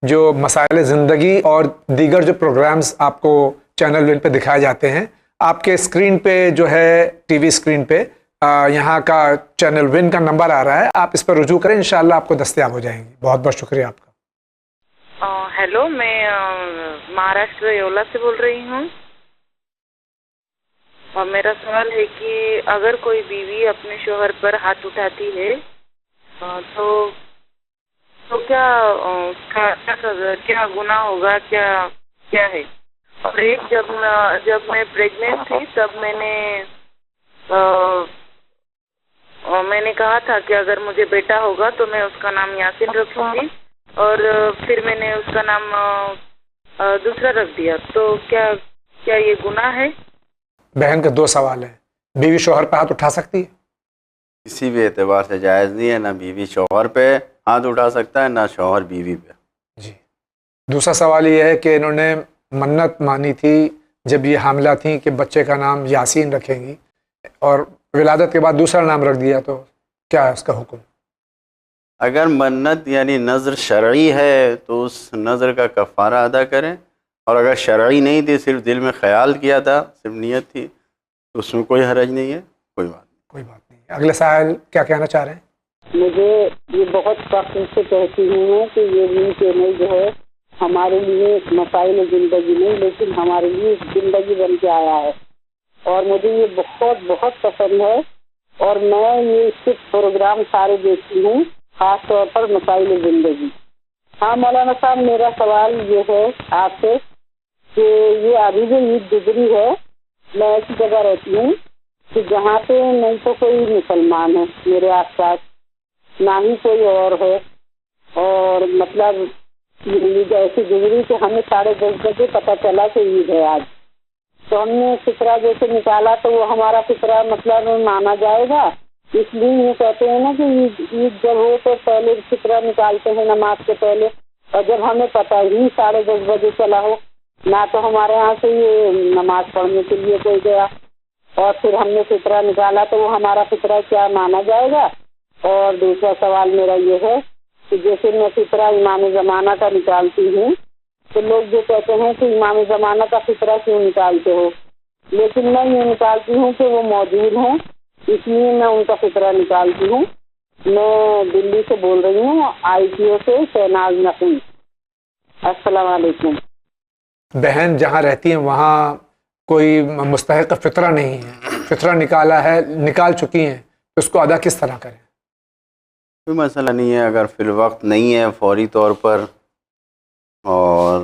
جو مسائل زندگی اور دیگر جو پروگرامز آپ کو چینل ون پہ دکھائے جاتے ہیں، آپ کے اسکرین پہ جو ہے ٹی وی اسکرین پہ یہاں کا چینل ون کا نمبر آ رہا ہے، آپ اس پر رجوع کریں، انشاءاللہ آپ کو دستیاب ہو جائیں گی۔ بہت بہت شکریہ آپ کا۔ ہیلو، میں مہاراشٹر یولا سے بول رہی ہوں، اور میرا سوال ہے کہ اگر کوئی بیوی اپنے شوہر پر ہاتھ اٹھاتی ہے تو کیا گناہ ہوگا، کیا ہے؟ اور ایک جب میں پریگننٹ تھی تب میں نے کہا تھا کہ اگر مجھے بیٹا ہوگا تو میں اس کا نام یاسین رکھوں گی، اور پھر میں نے اس کا نام دوسرا رکھ دیا، تو کیا یہ گناہ ہے؟ بہن کے دو سوال ہیں، بیوی شوہر پہ ہاتھ اٹھا سکتی ہے؟ کسی بھی اعتبار سے جائز نہیں ہے، نہ بیوی شوہر پہ ہاتھ اٹھا سکتا ہے نہ شوہر بیوی پہ۔ جی۔ دوسرا سوال یہ ہے کہ انہوں نے منت مانی تھی جب یہ حاملہ تھیں کہ بچے کا نام یاسین رکھیں گی، اور ولادت کے بعد دوسرا نام رکھ دیا، تو کیا ہے اس کا حکم؟ اگر منت یعنی نظر شرعی ہے تو اس نظر کا کفارہ ادا کریں، اور اگر شرعی نہیں تھی، صرف دل میں خیال کیا تھا، صرف نیت تھی، تو اس میں کوئی حرج نہیں ہے، کوئی بات نہیں۔ اگلے سائل کیا کہنا چاہ رہے ہیں؟ مجھے یہ بہت فخر سے کہتی ہوں کہ یہ نیوز چینل جو ہے ہمارے لیے مسائل زندگی نہیں لیکن ہمارے لیے زندگی بن کے آیا ہے، اور مجھے یہ بہت بہت پسند ہے، اور میں یہ اس کے پروگرام سارے دیکھتی ہوں، خاص طور پر مسائل زندگی۔ ہاں مولانا صاحب، میرا سوال یہ ہے آپ سے کہ یہ ابھی جو عید گزری ہے، میں ایسی جگہ رہتی ہوں کہ جہاں پہ نہیں تو کوئی مسلمان ہے میرے آس پاس، نہ ہی کوئی اور ہے، اور مطلب عید ایسی گزری کہ ہمیں 10:30 بجے پتہ چلا کہ عید ہے آج، تو ہم نے فطرہ جیسے نکالا تو وہ ہمارا فطرہ مطلب مانا جائے گا، اس لیے یہ کہتے ہیں نا کہ عید جب ہو تو پہلے فطرہ نکالتے ہیں نماز سے پہلے، اور جب ہمیں پتہ ہی 10:30 بجے چلا ہو، نہ تو ہمارے یہاں سے یہ نماز پڑھنے کے لیے کوئی گیا، اور پھر ہم نے فطرہ نکالا تو وہ ہمارا فطرہ کیا مانا جائے گا؟ اور دوسرا سوال میرا یہ ہے کہ جیسے میں فطرہ امام زمانہ کا نکالتی ہوں تو لوگ یہ کہتے ہیں کہ امام زمانہ کا فطرہ کیوں نکالتے ہو، لیکن میں یہ نکالتی ہوں کہ وہ موجود ہیں، اس لیے میں ان کا فطرہ نکالتی ہوں۔ میں دلی سے بول رہی ہوں، ITO سے شہناز نقوی۔ السلام علیکم۔ بہن جہاں رہتی ہیں وہاں کوئی مستحق فطرہ نہیں ہے، فطرہ نکالا ہے، نکال چکی ہیں، تو اس کو ادا کس طرح کریں؟ کوئی مسئلہ نہیں ہے، اگر فی الوقت نہیں ہے فوری طور پر اور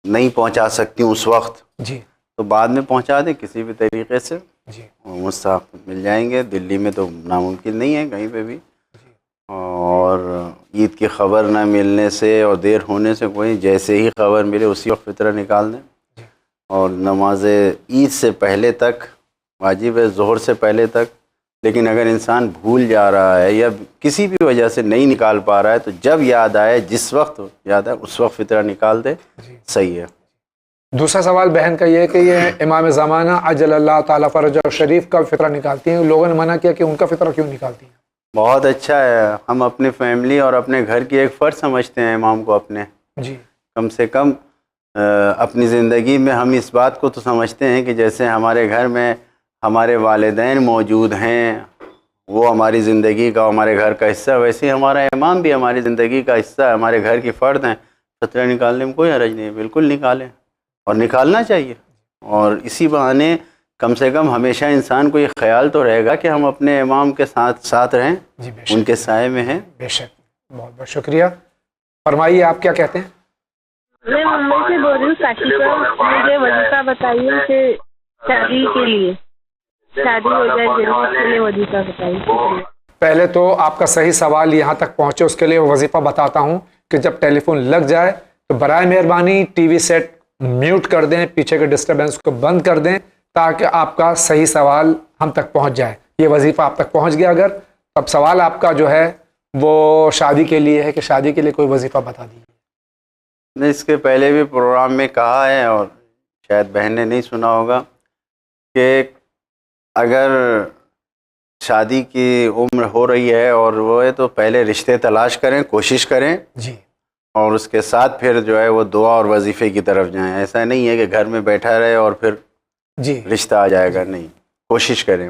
نہیں پہنچا سکتی اس وقت، جی، تو بعد میں پہنچا دیں کسی بھی طریقے سے، جی، مستحق مل جائیں گے۔ دلی میں تو ناممکن نہیں ہے کہیں پہ بھی، اور عید کی خبر نہ ملنے سے اور دیر ہونے سے کوئی، جیسے ہی خبر ملے اسی وقت فطرہ نکال دیں، اور نماز عید سے پہلے تک واجب ہے، ظہر سے پہلے تک، لیکن اگر انسان بھول جا رہا ہے یا کسی بھی وجہ سے نہیں نکال پا رہا ہے تو جب یاد آئے، جس وقت یاد آئے اس وقت فطرہ نکال دے، صحیح ہے۔ دوسرا سوال بہن کا یہ ہے کہ یہ امام زمانہ عجل اللہ تعالیٰ فرجہ شریف کا فطرہ نکالتی ہیں، لوگوں نے منع کیا کہ ان کا فطرہ کیوں نکالتی ہیں؟ بہت اچھا ہے، ہم اپنی فیملی اور اپنے گھر کی ایک فرد سمجھتے ہیں امام کو اپنے، جی، کم سے کم اپنی زندگی میں ہم اس بات کو تو سمجھتے ہیں کہ جیسے ہمارے گھر میں ہمارے والدین موجود ہیں، وہ ہماری زندگی کا، ہمارے گھر کا حصہ، ویسے ہی ہمارا امام بھی ہماری زندگی کا حصہ ہے، ہمارے گھر کی فرد ہیں۔ فطرہ نکالنے میں کوئی حرج نہیں ہے، بالکل نکالیں، اور نکالنا چاہیے، اور اسی بہانے کم سے کم ہمیشہ انسان کو یہ خیال تو رہے گا کہ ہم اپنے امام کے ساتھ رہیں، جی، ان کے سائے میں ہیں۔ بے شک، بہت بہت شکریہ۔ فرمائیے آپ کیا کہتے ہیں؟ میں ممبئی سے بول رہی ہوں کاشی کا، مجھے وظیفہ بتائیے کہ شادی کے لیے، شادی ہو جائے جلدی کے لیے وظیفہ بتائیے۔ پہلے تو آپ کا صحیح سوال یہاں تک پہنچے اس کے لیے وظیفہ بتاتا ہوں کہ جب ٹیلی فون لگ جائے تو برائے مہربانی ٹی وی سیٹ میوٹ کر دیں، پیچھے کے ڈسٹربنس کو بند کر دیں تاکہ آپ کا صحیح سوال ہم تک پہنچ جائے۔ یہ وظیفہ آپ تک پہنچ گیا اگر، اب سوال آپ کا جو ہے وہ شادی کے لیے ہے کہ شادی کے لیے کوئی وظیفہ بتا دیجیے۔ نے اس کے پہلے بھی پروگرام میں کہا ہے، اور شاید بہن نے نہیں سنا ہوگا، کہ اگر شادی کی عمر ہو رہی ہے اور وہ ہے تو پہلے رشتے تلاش کریں، کوشش کریں، جی، اور اس کے ساتھ پھر جو ہے وہ دعا اور وظیفے کی طرف جائیں۔ ایسا نہیں ہے کہ گھر میں بیٹھا رہے اور پھر جی، رشتہ آ جائے گا، نہیں، کوشش کریں۔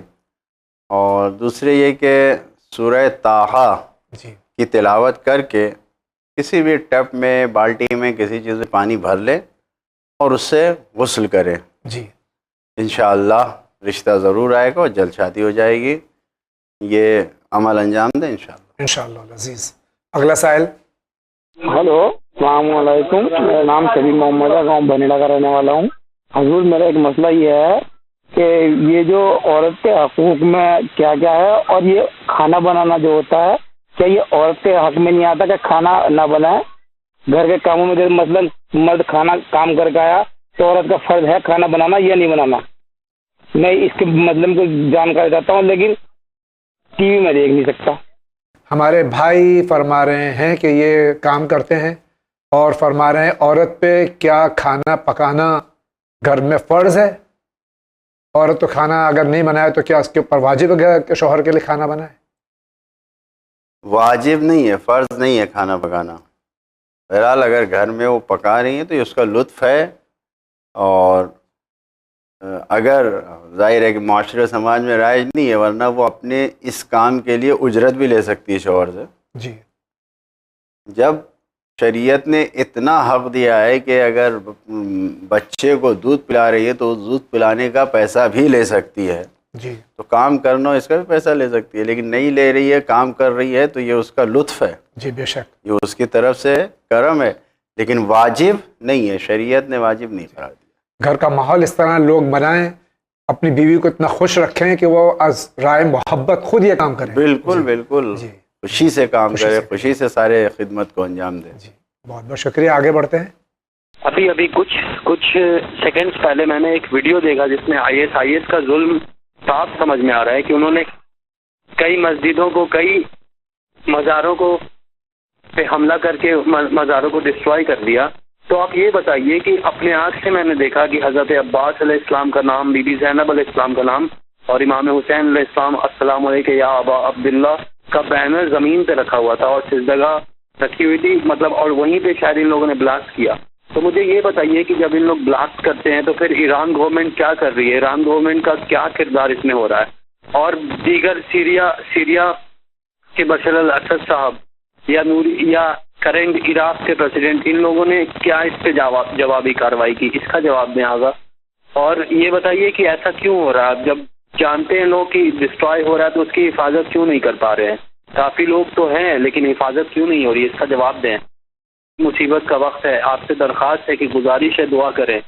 اور دوسرے یہ کہ سورہ طٰہٰ جی، کی تلاوت کر کے کسی بھی ٹب میں، بالٹی میں، کسی چیز میں پانی بھر لے اور اس سے غسل کرے، جی، انشاءاللہ رشتہ ضرور آئے گا اور جلد شادی ہو جائے گی۔ یہ عمل انجام دیں انشاءاللہ۔ انشاءاللہ العزیز۔ اگلا سائل۔ ہلو، السلام علیکم، میرا نام سلیم محمد ہے، گاؤں بنیڑا کا رہنے والا ہوں۔ حضور، میرا ایک مسئلہ یہ ہے کہ یہ جو عورت کے حقوق میں کیا کیا ہے، اور یہ کھانا بنانا جو ہوتا ہے کیا یہ عورت کے حق میں نہیں آتا کہ کھانا نہ بنائے گھر کے کاموں میں؟ مثلاً مرد کام کر کے آیا تو عورت کا فرض ہے کھانا بنانا یا نہیں بنانا؟ میں اس کے مطلب کو جانکاری چاہتا ہوں لیکن ٹی وی میں دیکھ نہیں سکتا. ہمارے بھائی فرما رہے ہیں کہ یہ کام کرتے ہیں اور فرما رہے ہیں عورت پہ کیا کھانا پکانا گھر میں فرض ہے؟ عورت تو کھانا اگر نہیں بنائے تو کیا اس کے اوپر واجب ہے کہ شوہر کے لیے کھانا بنائے؟ واجب نہیں ہے، فرض نہیں ہے کھانا پکانا. بہرحال اگر گھر میں وہ پکا رہی ہیں تو یہ اس کا لطف ہے، اور اگر ظاہر ہے کہ معاشرے سماج میں رائج نہیں ہے، ورنہ وہ اپنے اس کام کے لیے اجرت بھی لے سکتی ہے شوہر سے. جی. جب شریعت نے اتنا حق دیا ہے کہ اگر بچے کو دودھ پلا رہی ہے تو دودھ پلانے کا پیسہ بھی لے سکتی ہے. جی. تو کام کرنا اس کا بھی پیسہ لے سکتی ہے، لیکن نہیں لے رہی ہے، کام کر رہی ہے تو یہ اس کا لطف ہے. جی بے شک. یہ اس کی طرف سے کرم ہے، لیکن واجب نہیں ہے، شریعت نے واجب نہیں قرار دیا. گھر کا ماحول اس طرح لوگ بنائیں، اپنی بیوی کو اتنا خوش رکھیں کہ وہ از رائے محبت خود یہ کام کریں. بالکل. جی. بالکل. جی. خوشی سے کام خوشی کرے، سے. خوشی سے سارے خدمت کو انجام دے. جی بہت بہت شکریہ. آگے بڑھتے ہیں. ابھی کچھ سیکنڈز پہلے میں نے ایک ویڈیو دیکھا جس میں آئی ایس کا ظلم صاف سمجھ میں آ رہا ہے کہ انہوں نے کئی مسجدوں کو، کئی مزاروں کو پہ حملہ کر کے مزاروں کو ڈسٹرائے کر دیا. تو آپ یہ بتائیے کہ اپنے آنکھ سے میں نے دیکھا کہ حضرت عباس علیہ السلام کا نام، بی بی زینب علیہ السلام کا نام اور امام حسین علیہ السلام السلام علیکم یا ابا عبداللہ کا بینر زمین پہ رکھا ہوا تھا اور سجدگاہ رکھی ہوئی تھی، مطلب، اور وہیں پہ شاید ان لوگوں نے بلاسٹ کیا. تو مجھے یہ بتائیے کہ جب ان لوگ بلاسٹ کرتے ہیں تو پھر ایران گورنمنٹ کیا کر رہی ہے؟ ایران گورنمنٹ کا کیا کردار اس میں ہو رہا ہے؟ اور دیگر سیریا کے بشار الاسد صاحب یا کرنٹ عراق کے پریزیڈنٹ، ان لوگوں نے کیا اس پہ جوابی کارروائی کی؟ اس کا جواب دیں آگا. اور یہ بتائیے کہ ایسا کیوں ہو رہا ہے؟ جب جانتے ہیں لوگ کہ ڈسٹرائے ہو رہا ہے تو اس کی حفاظت کیوں نہیں کر پا رہے ہیں؟ کافی لوگ تو ہیں لیکن حفاظت کیوں نہیں ہو رہی ہے؟ اس کا جواب دیں. مصیبت کا وقت ہے، آپ سے درخواست ہے کہ گزارش ہے دعا کریں.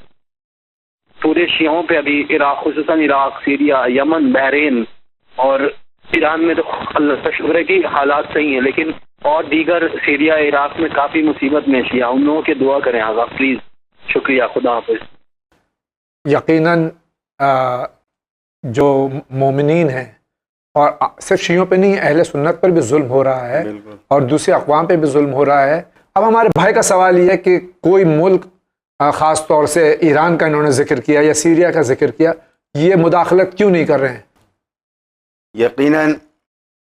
پورے شیعوں پہ ابھی عراق، خصوصاً عراق، سیریا، یمن، بحرین اور ایران میں تو اللہ کا شکر ہے کہ حالات صحیح ہیں، لیکن اور دیگر سیریا، عراق میں کافی مصیبت میں شیعہ، ان لوگوں کے دعا کریں آگا پلیز. شکریہ. خدا حافظ. یقیناً جو مومنین ہیں، اور صرف شیعوں پہ نہیں، اہل سنت پر بھی ظلم ہو رہا ہے اور دوسرے اقوام پہ بھی ظلم ہو رہا ہے. اب ہمارے بھائی کا سوال یہ ہے کہ کوئی ملک، خاص طور سے ایران کا انہوں نے ذکر کیا یا سیریا کا ذکر کیا، یہ مداخلت کیوں نہیں کر رہے ہیں؟ یقیناً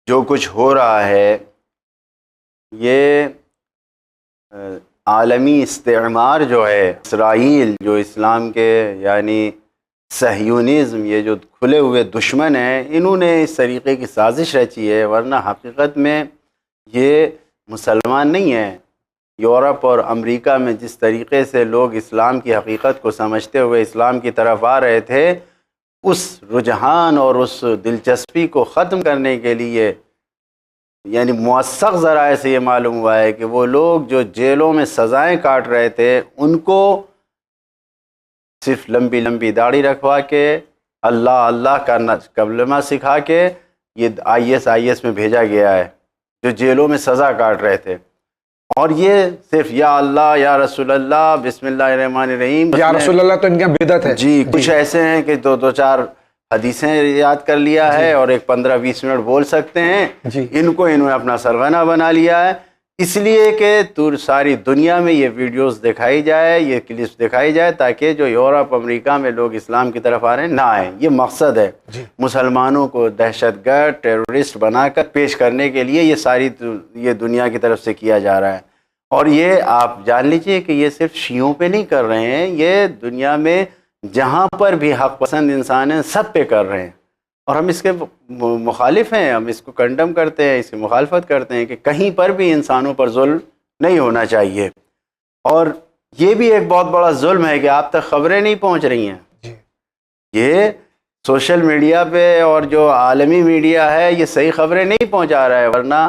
جو کچھ ہو رہا ہے یہ عالمی استعمار جو ہے، اسرائیل جو اسلام کے یعنی صہیونزم، یہ جو کھلے ہوئے دشمن ہیں، انہوں نے اس طریقے کی سازش رچی ہے، ورنہ حقیقت میں یہ مسلمان نہیں ہیں. یورپ اور امریکہ میں جس طریقے سے لوگ اسلام کی حقیقت کو سمجھتے ہوئے اسلام کی طرف آ رہے تھے، اس رجحان اور اس دلچسپی کو ختم کرنے کے لیے یعنی موثق ذرائع سے یہ معلوم ہوا ہے کہ وہ لوگ جو جیلوں میں سزائیں کاٹ رہے تھے، ان کو صرف لمبی لمبی داڑھی رکھوا کے، اللہ اللہ کا کلمہ سکھا کے یہ آئی ایس میں بھیجا گیا ہے، جو جیلوں میں سزا کاٹ رہے تھے. اور یہ صرف یا اللہ، یا رسول اللہ، بسم اللہ الرحمن الرحیم، یا رسول اللہ تو ان کا بدعت ہے. جی کچھ ایسے ہیں کہ دو چار حدیثیں یاد کر لیا ہے اور ایک 15-20 منٹ بول سکتے ہیں. انہوں نے اپنا سرغنہ بنا لیا ہے، اس لیے کہ ساری دنیا میں یہ ویڈیوز دکھائی جائے، یہ کلپس دکھائی جائے، تاکہ جو یورپ امریکہ میں لوگ اسلام کی طرف آ رہے ہیں نہ آئیں. یہ مقصد ہے مسلمانوں کو دہشت گرد، ٹیرورسٹ بنا کر پیش کرنے کے لیے یہ دنیا کی طرف سے کیا جا رہا ہے. اور یہ آپ جان لیجئے کہ یہ صرف شیعوں پہ نہیں کر رہے ہیں، یہ دنیا میں جہاں پر بھی حق پسند انسان ہیں سب پہ کر رہے ہیں. اور ہم اس کے مخالف ہیں، ہم اس کو کنڈم کرتے ہیں، اس کی مخالفت کرتے ہیں کہ کہیں پر بھی انسانوں پر ظلم نہیں ہونا چاہیے. اور یہ بھی ایک بہت بڑا ظلم ہے کہ آپ تک خبریں نہیں پہنچ رہی ہیں. یہ سوشل میڈیا پہ اور جو عالمی میڈیا ہے یہ صحیح خبریں نہیں پہنچا رہا ہے، ورنہ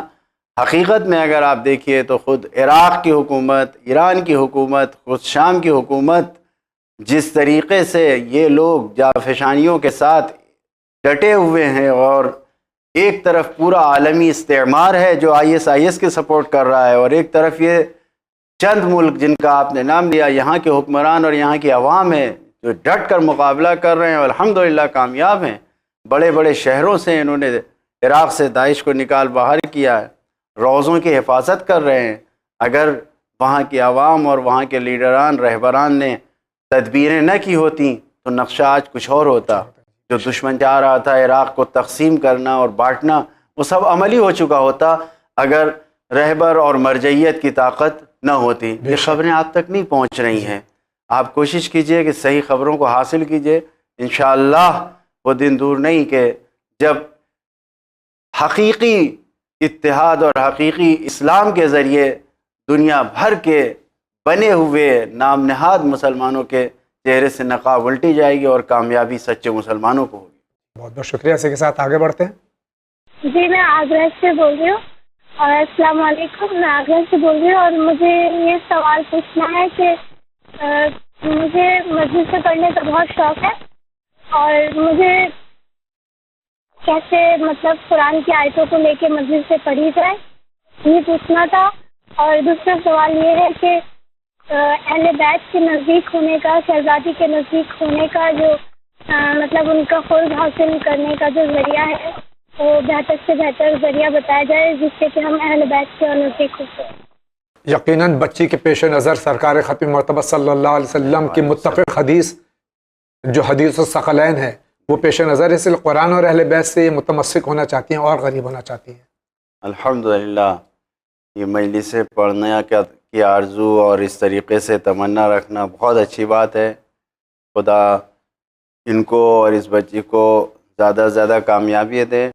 حقیقت میں اگر آپ دیکھیے تو خود عراق کی حکومت، ایران کی حکومت، خود شام کی حکومت، جس طریقے سے یہ لوگ جافشانیوں کے ساتھ ڈٹے ہوئے ہیں اور ایک طرف پورا عالمی استعمار ہے جو IS کے سپورٹ کر رہا ہے، اور ایک طرف یہ چند ملک جن کا آپ نے نام لیا، یہاں کے حکمران اور یہاں کی عوام ہے جو ڈٹ کر مقابلہ کر رہے ہیں اور الحمدللہ کامیاب ہیں. بڑے بڑے شہروں سے انہوں نے عراق سے داعش کو نکال باہر کیا ہے، روزوں کی حفاظت کر رہے ہیں. اگر وہاں کی عوام اور وہاں کے لیڈران رہبران نے تدبیریں نہ کی ہوتی تو نقشہ آج کچھ اور ہوتا. جو دشمن چاہ رہا تھا عراق کو تقسیم کرنا اور بانٹنا، وہ سب عملی ہو چکا ہوتا اگر رہبر اور مرجعیت کی طاقت نہ ہوتی. یہ خبریں آپ تک نہیں پہنچ رہی ہیں. آپ کوشش کیجئے کہ صحیح خبروں کو حاصل کیجئے. انشاءاللہ وہ دن دور نہیں کہ جب حقیقی اتحاد اور حقیقی اسلام کے ذریعے دنیا بھر کے بنے ہوئے نام نہاد مسلمانوں کے چہرے سے نقاب الٹی جائے گی اور کامیابی سچے مسلمانوں کو ہوگی. بہت بہت شکریہ. اسی کے ساتھ آگے بڑھتے ہیں. جی میں آگرہ سے بول رہی ہوں. اور السلام علیکم. میں آگرہ سے بول رہی ہوں اور مجھے یہ سوال پوچھنا ہے کہ مجھے مسجد سے پڑھنے کا بہت شوق ہے اور مجھے کیسے مطلب قرآن کی آیتوں کو لے کے مسجد سے پڑھی جائے یہ پوچھنا تھا. اور دوسرا سوال یہ ہے کہ اہل بیت کے نزدیک ہونے کا، شہزادی کے نزدیک ہونے کا جو مطلب ان کا قرب حاصل کرنے کا جو ذریعہ ہے وہ بہتر سے بہتر ذریعہ بتایا جائے جس سے کہ ہم اہل بیت کے نزدیک ہو سکیں. یقیناً بچی کے پیش نظر سرکار ختم مرتبہ صلی اللہ علیہ وسلم کی متفق حدیث جو حدیث الثقلین ہے وہ پیش نظر ہے، اس لیے قرآن اور اہل بیت سے یہ متمسک ہونا چاہتی ہیں اور غریب ہونا چاہتی ہیں. الحمدللہ یہ مجلس پڑھنے کی آرزو اور اس طریقے سے تمنا رکھنا بہت اچھی بات ہے. خدا ان کو اور اس بچی کو زیادہ سے زیادہ کامیابی دے.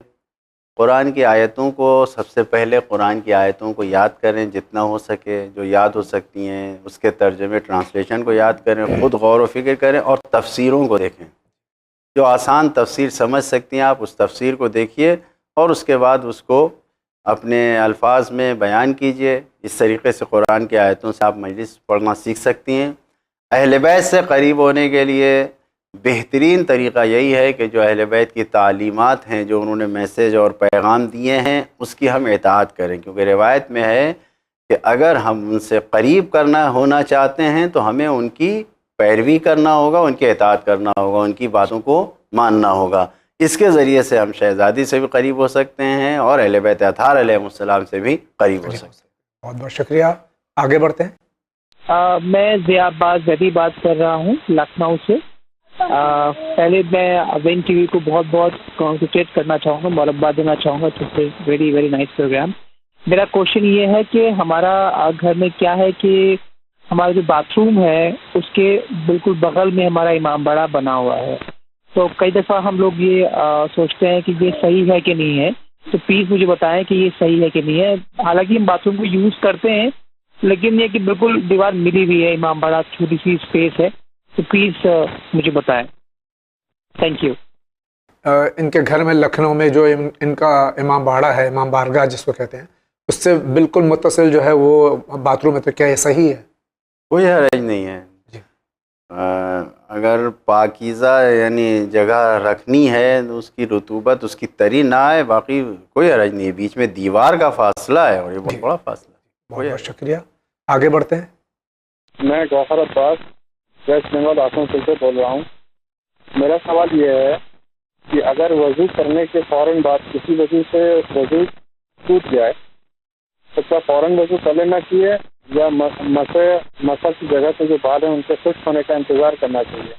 قرآن کی آیتوں کو سب سے پہلے قرآن کی آیتوں کو یاد کریں جتنا ہو سکے، جو یاد ہو سکتی ہیں اس کے ترجمے ٹرانسلیشن کو یاد کریں، خود غور و فکر کریں اور تفسیروں کو دیکھیں. جو آسان تفسیر سمجھ سکتی ہیں آپ اس تفسیر کو دیکھیے اور اس کے بعد اس کو اپنے الفاظ میں بیان کیجئے. اس طریقے سے قرآن کی آیتوں سے آپ مجلس پڑھنا سیکھ سکتی ہیں. اہل بیت سے قریب ہونے کے لیے بہترین طریقہ یہی ہے کہ جو اہل بیت کی تعلیمات ہیں، جو انہوں نے میسیج اور پیغام دیے ہیں، اس کی ہم اطاعت کریں. کیونکہ روایت میں ہے کہ اگر ہم ان سے قریب ہونا چاہتے ہیں تو ہمیں ان کی پیروی کرنا ہوگا، ان کی اطاعت کرنا ہوگا، ان کی باتوں کو ماننا ہوگا. اس کے ذریعے سے ہم شہزادی سے بھی قریب ہو سکتے ہیں اور اہل بیت اطہار علیہ السلام سے بھی قریب ہو سکتے ہیں. بہت بہت شکریہ. آگے بڑھتے ہیں. میں ضیاء عباس زیدی بات کر رہا ہوں لکھنؤ سے. پہلے میں وین ٹی وی کو بہت بہت کانگریچولیٹ کرنا چاہوں گا، مبارکباد دینا چاہوں گا. Very very nice program. میرا کوشچن یہ ہے کہ ہمارا گھر میں کیا ہے کہ ہمارا جو باتھ روم ہے اس کے بالکل بغل میں ہمارا امام باڑہ بنا ہوا ہے. تو کئی دفعہ ہم لوگ یہ سوچتے ہیں کہ یہ صحیح ہے کہ نہیں ہے، تو پلیز مجھے بتائیں کہ یہ صحیح ہے کہ نہیں ہے. حالانکہ ہم باتھ روم کو یوز کرتے ہیں لیکن یہ کہ بالکل دیوار ملی ہوئی ہے، امام باڑہ چھوٹی سی اسپیس ہے. تو پلیز مجھے بتائیں. Thank you. ان کے گھر میں لکھنؤ میں جو ان کا امام باڑہ ہے، امام بارگاہ جس کو کہتے ہیں، اس سے بالکل متصل جو ہے وہ باتھ روم ہے. تو کیا یہ صحیح ہے؟ کوئی حرج نہیں ہے. اگر پاکیزہ یعنی جگہ رکھنی ہے تو اس کی رطوبت اس کی تری نہ آئے، باقی کوئی حرج نہیں ہے. بیچ میں دیوار کا فاصلہ ہے اور یہ بہت بڑا فاصلہ ہے. بہت بہت شکریہ. آگے بڑھتے ہیں. میں گوہر عباس ویسٹ بنگال آسنسول سے بول رہا ہوں. میرا سوال یہ ہے کہ اگر وضو کرنے کے فوراً بعد کسی وجہ سے وضو ٹوٹ جائے تو کیا فوراً وضو کر لینا چاہیے یا مسل کی جگہ سے جو بال ہیں ان کے خشک ہونے کا انتظار کرنا چاہیے؟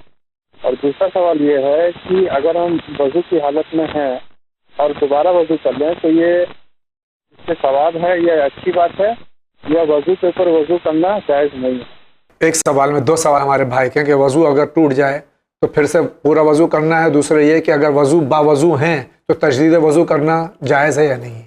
اور دوسرا سوال یہ ہے کہ اگر ہم وضو کی حالت میں ہیں اور دوبارہ وضو کر لیں تو یہ اس سے ثواب ہے یا اچھی بات ہے یا وضو کے اوپر وضو کرنا جائز نہیں ہے؟ ایک سوال میں دو سوال ہمارے بھائی کے کہ وضو اگر ٹوٹ جائے تو پھر سے پورا وضو کرنا ہے. دوسرا یہ کہ اگر وضو باوضو ہیں تو تجدید وضو کرنا جائز ہے یا نہیں ہے؟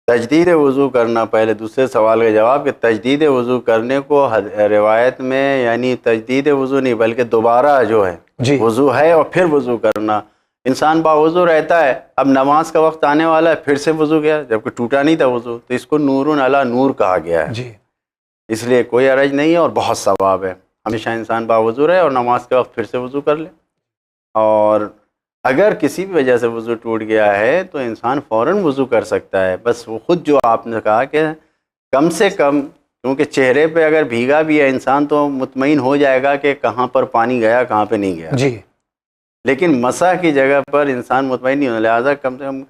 تجدید وضو کرنا، پہلے دوسرے سوال کا جواب کہ تجدید وضو کرنے کو روایت میں یعنی تجدید وضو نہیں بلکہ دوبارہ جو ہے وضو ہے اور پھر وضو کرنا. انسان باوضو رہتا ہے، اب نماز کا وقت آنے والا ہے پھر سے وضو گیا جبکہ ٹوٹا نہیں تھا وضو، تو اس کو نور علی نور کہا گیا ہے. اس لیے کوئی حرج نہیں ہے اور بہت ثواب ہے. ہمیشہ انسان باوضو رہے اور نماز کے وقت پھر سے وضو کر لے. اور اگر کسی بھی وجہ سے وضو ٹوٹ گیا ہے تو انسان فوراً وضو کر سکتا ہے. بس وہ خود جو آپ نے کہا کہ کم سے کم، کیونکہ چہرے پہ اگر بھیگا بھی ہے انسان تو مطمئن ہو جائے گا کہ کہاں پر پانی گیا کہاں پہ نہیں گیا. جی. لیکن مسح کی جگہ پر انسان مطمئن نہیں ہونا، لہٰذا کم سے کم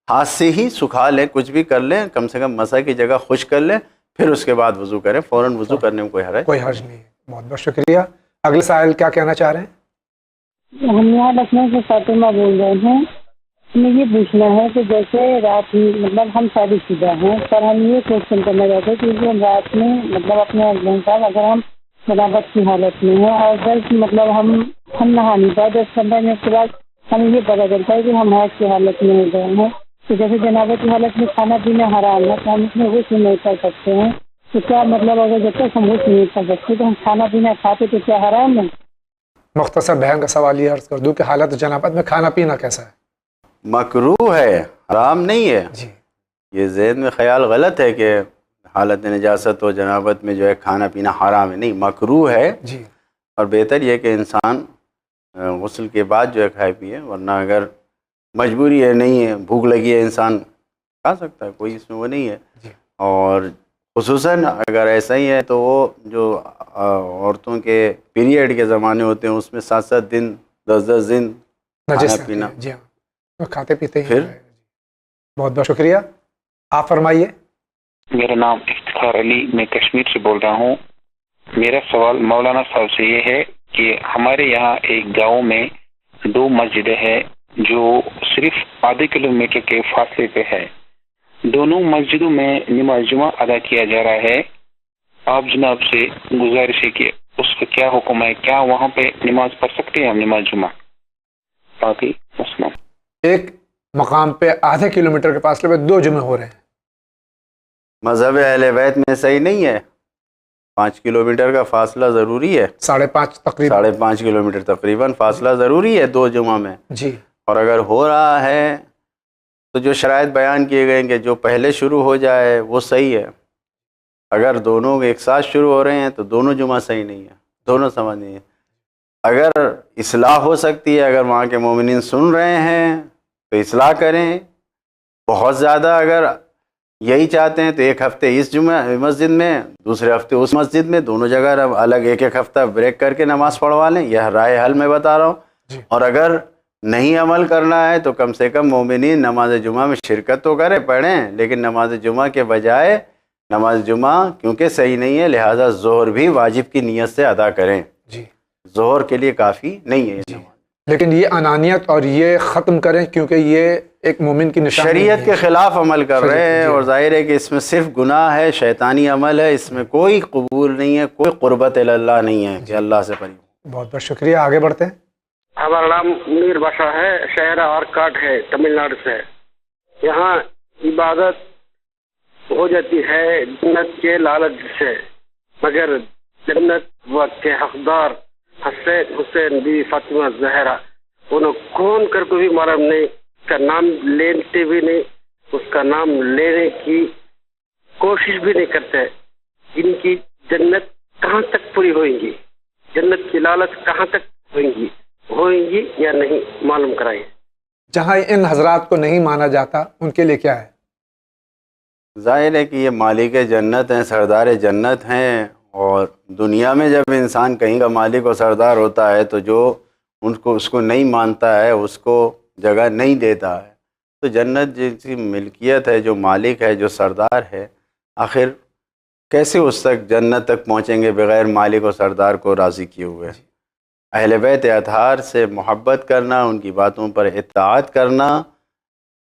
ہاتھ سے ہی سکھا لیں، کچھ بھی کر لیں، کم سے کم مسح کی جگہ خشک کر لیں، پھر اس کے بعد وضو کریں. فوراً وضو کرنے میں کوئی حرج نہیں. بہت بہت شکریہ. اگلے سائل کیا کہنا چاہ رہے ہیں؟ ہم یہاں لکھنؤ سے فاطمہ بول رہے ہیں. ہمیں یہ پوچھنا ہے کہ جیسے رات مطلب ہم شادی شدہ ہیں، پر ہم یہ کوشچن کرنا چاہتے ہیں کہ ہم رات میں مطلب اپنے ہسبینڈ صاحب اگر ہم جنابت کی حالت میں ہیں اور دس مطلب ہم نہا نہیں پائے 10-15 منٹ کے بعد ہمیں یہ پتہ چلتا ہے کہ ہم حیض کی حالت میں ہو گئے ہیں، تو جیسے جنابت کی حالت میں کھانا پینا حرام ہے تو ہم اس میں غسل نہیں کر سکتے ہیں، تو کیا مطلب اگر جب تک ہم غسل نہیں کر سکتے تو ہم کھانا پینا کھاتے تو کیا حرام ہے؟ مختصر بہن کا سوال یہ عرض کر دوں کہ حالت جنابت میں کھانا پینا کیسا ہے؟ مکروہ ہے، حرام نہیں ہے. جی. یہ ذہن میں خیال غلط ہے کہ حالت نجاست و جنابت میں جو ہے کھانا پینا حرام ہے. نہیں، مکروہ ہے. جی. اور بہتر یہ کہ انسان غسل کے بعد جو ہے کھائے پیے، ورنہ اگر مجبوری ہے، نہیں ہے، بھوک لگی ہے، انسان کھا سکتا ہے، کوئی اس میں وہ نہیں ہے. جی. اور خصوصاً اگر ایسا ہی ہے تو وہ جو عورتوں کے پیریڈ کے زمانے ہوتے ہیں اس میں 7-7 دن 10-10 دن کھانا پینا. جی ہاں، کھاتے پیتے ہی. پھر بہت بہت شکریہ. آپ فرمائیے. میرا نام افتخار علی، میں کشمیر سے بول رہا ہوں. میرا سوال مولانا صاحب سے یہ ہے کہ ہمارے یہاں ایک گاؤں میں 2 مسجدیں ہیں جو صرف آدھے کلومیٹر کے فاصلے پہ ہے. دونوں مسجدوں میں نماز جمعہ ادا کیا جا رہا ہے. آپ جناب سے گزارش ہے کہ اس کا کیا حکم ہے، کیا وہاں پہ نماز پڑھ سکتے ہیں ہم نماز جمعہ؟ باقی السلام. ایک مقام پہ آدھے کلومیٹر کے فاصلے پہ 2 جمعے ہو رہے ہیں. مذہب اہل بیت میں صحیح نہیں ہے. 5 کلومیٹر کا فاصلہ ضروری ہے. 5.5 تقریباً 5.5 کلومیٹر تقریباً فاصلہ ضروری ہے 2 جمعہ میں. جی. اور اگر ہو رہا ہے تو جو شرائط بیان کیے گئے ہیں کہ جو پہلے شروع ہو جائے وہ صحیح ہے. اگر دونوں ایک ساتھ شروع ہو رہے ہیں تو دونوں جمعہ صحیح نہیں ہے، دونوں سمجھ نہیں ہے. اگر اصلاح ہو سکتی ہے، اگر وہاں کے مومنین سن رہے ہیں تو اصلاح کریں. بہت زیادہ اگر یہی چاہتے ہیں تو ایک ہفتے اس جمعہ مسجد میں، دوسرے ہفتے اس مسجد میں، دونوں جگہ الگ ایک ہفتہ بریک کر کے نماز پڑھوا لیں. یہ رائے حل میں بتا رہا ہوں. جی. اور اگر نہیں عمل کرنا ہے تو کم سے کم مومنین نماز جمعہ میں شرکت تو کریں، پڑھیں، لیکن نماز جمعہ کے بجائے نماز جمعہ کیونکہ صحیح نہیں ہے لہٰذا ظہر بھی واجب کی نیت سے ادا کریں. جی. ظہر کے لیے کافی نہیں ہے. جی. لیکن یہ انانیت اور یہ ختم کریں کیونکہ یہ ایک مومن کی نشانی شریعت کے خلاف عمل کر رہے ہیں. اور ظاہر ہے کہ اس میں صرف گناہ ہے، شیطانی عمل ہے، اس میں کوئی قبول نہیں ہے، کوئی قربت اللہ نہیں ہے کہ اللہ سے قریب. بہت بہت شکریہ. آگے بڑھتے ہیں. ہمارا نام منیر باشا ہے، شہر آرکاٹ ہے، تمل ناڈو سے. یہاں عبادت ہو جاتی ہے جنت کے لالچ سے، مگر جنت وقت کے حقدار حسین بی فاطمہ زہرا انہوں کون کر کو بھی معلوم نہیں، اس کا نام لیتے بھی نہیں، اس کا نام لینے کی کوشش بھی نہیں کرتے. ان کی جنت کہاں تک پوری ہوئیں گی، جنت کی لالچ کہاں تک ہوئیں گی یا نہیں، معلوم کرائیے. جہاں ان حضرات کو نہیں مانا جاتا ان کے لیے کیا ہے؟ ظاہر ہے کہ یہ مالک جنت ہیں، سردار جنت ہیں. اور دنیا میں جب انسان کہیں کا مالک و سردار ہوتا ہے تو جو اس کو نہیں مانتا ہے اس کو جگہ نہیں دیتا ہے. تو جنت جیسی ملکیت ہے، جو مالک ہے، جو سردار ہے، آخر کیسے اس تک جنت تک پہنچیں گے بغیر مالک و سردار کو راضی کیے ہوئے؟ اہل بیت اطہار سے محبت کرنا، ان کی باتوں پر اطاعت کرنا،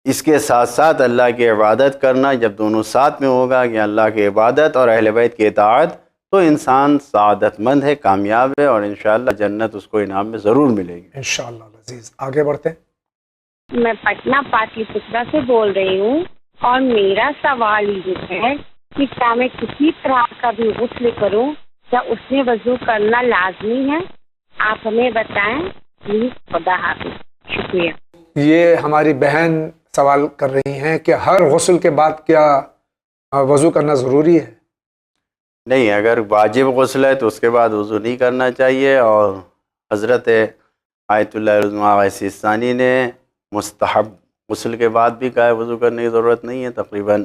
اس کے ساتھ ساتھ اللہ کی عبادت کرنا. جب دونوں ساتھ میں ہوگا کہ اللہ کی عبادت اور اہل بیت کی اطاعت، تو انسان سعادت مند ہے، کامیاب ہے، اور انشاءاللہ جنت اس کو انعام میں ضرور ملے گی. انشاءاللہ عزیز. آگے بڑھتے ہیں. میں پٹنہ پاٹلی پترا سے بول رہی ہوں، اور میرا سوال یہ ہے کہ کیا میں کسی طرح کا بھی غسل کروں، کیا اس میں وضو کرنا لازمی ہے؟ آپ ہمیں بتائیں پلیز. خدا حافظ. شکریہ. یہ ہماری بہن سوال کر رہی ہیں کہ ہر غسل کے بعد کیا وضو کرنا ضروری ہے؟ نہیں، اگر واجب غسل ہے تو اس کے بعد وضو نہیں کرنا چاہیے. اور حضرت آیت اللہ العظمیٰ سیستانی نے مستحب غسل کے بعد بھی کہا ہے وضو کرنے کی ضرورت نہیں ہے. تقریباً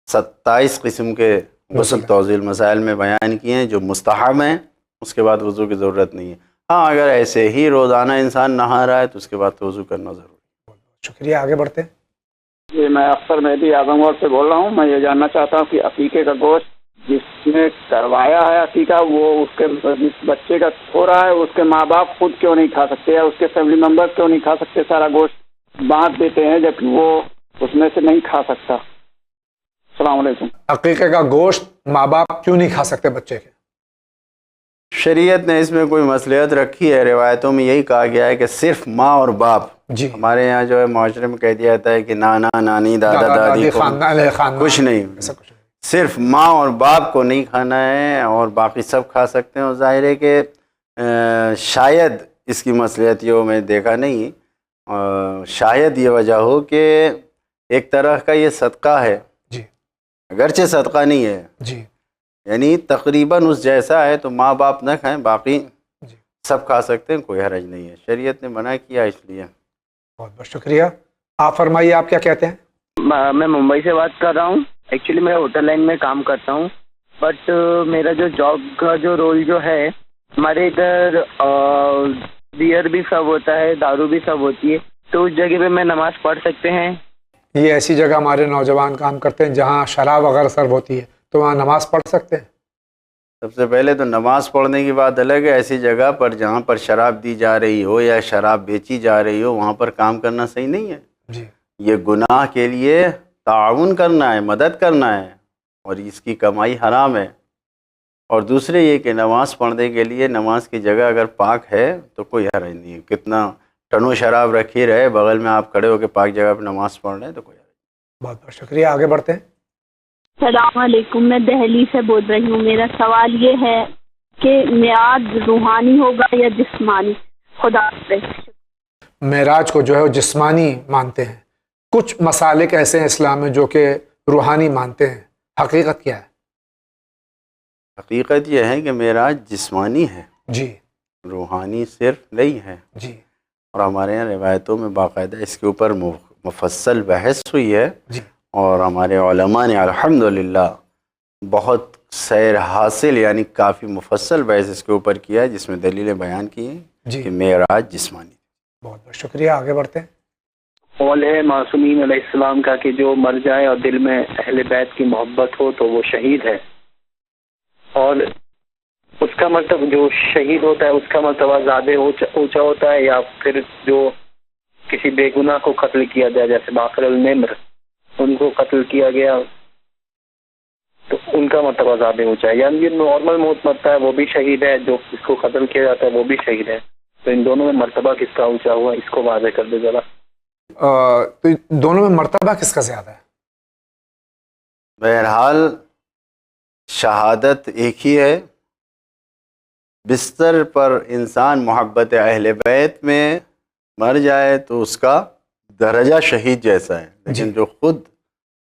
27 قسم کے غسل توضیح مسائل میں بیان کیے ہیں جو مستحب ہیں، اس کے بعد وضو کی ضرورت نہیں ہے. ہاں اگر ایسے ہی روزانہ انسان نہا رہا ہے تو اس کے بعد وضو کرنا ضروری ہے. شکریہ، آگے بڑھتے ہیں. جی میں اختر مہدی اعظم گڑھ سے بول رہا ہوں. میں یہ جاننا چاہتا ہوں کہ عقیقے کا گوشت جس نے کروایا ہے عقیقہ، وہ اس کے جس بچے کا ہو رہا ہے اس کے ماں باپ خود کیوں نہیں کھا سکتے یا اس کے فیملی ممبر کیوں نہیں کھا سکتے؟ سارا گوشت بانٹ دیتے ہیں جبکہ وہ اس میں سے نہیں کھا سکتا. السلام علیکم. عقیقے کا گوشت ماں باپ کیوں نہیں کھا سکتے بچے کے؟ شریعت نے اس میں کوئی مصلحت رکھی ہے؟ روایتوں میں یہی کہا گیا ہے کہ صرف ماں اور باپ. جی ہمارے یہاں جو ہے معاشرے میں کہہ دیا جاتا ہے کہ نانا نانی دادا دادی کچھ نہیں، صرف ماں اور باپ کو نہیں کھانا ہے اور باقی سب کھا سکتے ہیں. اور ظاہر ہے کہ شاید اس کی مصلحت یہ میں دیکھا نہیں، شاید یہ وجہ ہو کہ ایک طرح کا یہ صدقہ ہے، جی اگرچہ صدقہ نہیں ہے، جی یعنی تقریباً اس جیسا ہے، تو ماں باپ نہ کھائیں، باقی سب کھا سکتے ہیں، کوئی حرج نہیں ہے. شریعت نے منع کیا اس لیے. بہت بہت شکریہ. آپ فرمائیے، آپ کیا کہتے ہیں؟ میں ممبئی سے بات کر رہا ہوں. ایکچولی میں ہوٹل لائن میں کام کرتا ہوں، بٹ میرا جو جاب کا جو رول جو ہے، ہمارے ادھر بیئر بھی سرو ہوتا ہے، دارو بھی سرو ہوتی ہے، تو اس جگہ پہ میں نماز پڑھ سکتے ہیں؟ یہ ایسی جگہ ہمارے نوجوان کام کرتے ہیں جہاں شراب وغیرہ سرو ہوتی ہے، تو وہاں نماز پڑھ سکتے ہیں؟ سب سے پہلے تو نماز پڑھنے کی بات الگ ہے. ایسی جگہ پر جہاں پر شراب دی جا رہی ہو یا شراب بیچی جا رہی ہو وہاں پر کام کرنا صحیح نہیں ہے. جی یہ گناہ کے لیے تعاون کرنا ہے، مدد کرنا ہے، اور اس کی کمائی حرام ہے. اور دوسرے یہ کہ نماز پڑھنے کے لیے نماز کی جگہ اگر پاک ہے تو کوئی حرج نہیں ہے. کتنا ٹنو شراب رکھی رہے بغل میں، آپ کھڑے ہو کے پاک جگہ پہ نماز پڑھ رہے ہیں تو کوئی حرج نہیں. بہت بہت شکریہ، آگے بڑھتے ہیں. السلام علیکم، میں دہلی سے بول رہی ہوں. میرا سوال یہ ہے کہ معراج روحانی ہوگا یا جسمانی؟ خدا حافظ. معراج کو جو ہے وہ جسمانی مانتے ہیں. کچھ مسالک ایسے ہیں اسلام میں جو کہ روحانی مانتے ہیں. حقیقت کیا ہے؟ حقیقت یہ ہے کہ معراج جسمانی ہے، جی روحانی صرف نہیں ہے. جی اور ہمارے یہاں روایتوں میں باقاعدہ اس کے اوپر مفصل بحث ہوئی ہے. جی اور ہمارے علماء نے الحمدللہ بہت سیر حاصل، یعنی کافی مفصل بحث اس کے اوپر کیا ہے، جس میں دلیلیں بیان کی ہیں جی کہ معراج جسمانی. بہت بہت شکریہ، آگے بڑھتے ہیں. قول ہے معصومین علیہ السلام کا کہ جو مر جائے اور دل میں اہل بیت کی محبت ہو تو وہ شہید ہے، اور اس کا مرتبہ جو شہید ہوتا ہے اس کا مرتبہ زیادہ اونچا ہوتا ہے، یا پھر جو کسی بے گناہ کو قتل کیا جائے جیسے باقر النمر، ان کو قتل کیا گیا تو ان کا مرتبہ زیادہ اونچا ہے؟ یعنی جو نارمل موت مرتا ہے وہ بھی شہید ہے، جو اس کو قتل کیا جاتا ہے وہ بھی شہید ہے، تو ان دونوں میں مرتبہ کس کا اونچا ہوا، اس کو واضح کر دے ذرا. تو دونوں میں مرتبہ کس کا زیادہ ہے؟ بہرحال شہادت ایک ہی ہے. بستر پر انسان محبت اہل بیت میں مر جائے تو اس کا درجہ شہید جیسا ہے، لیکن جو خود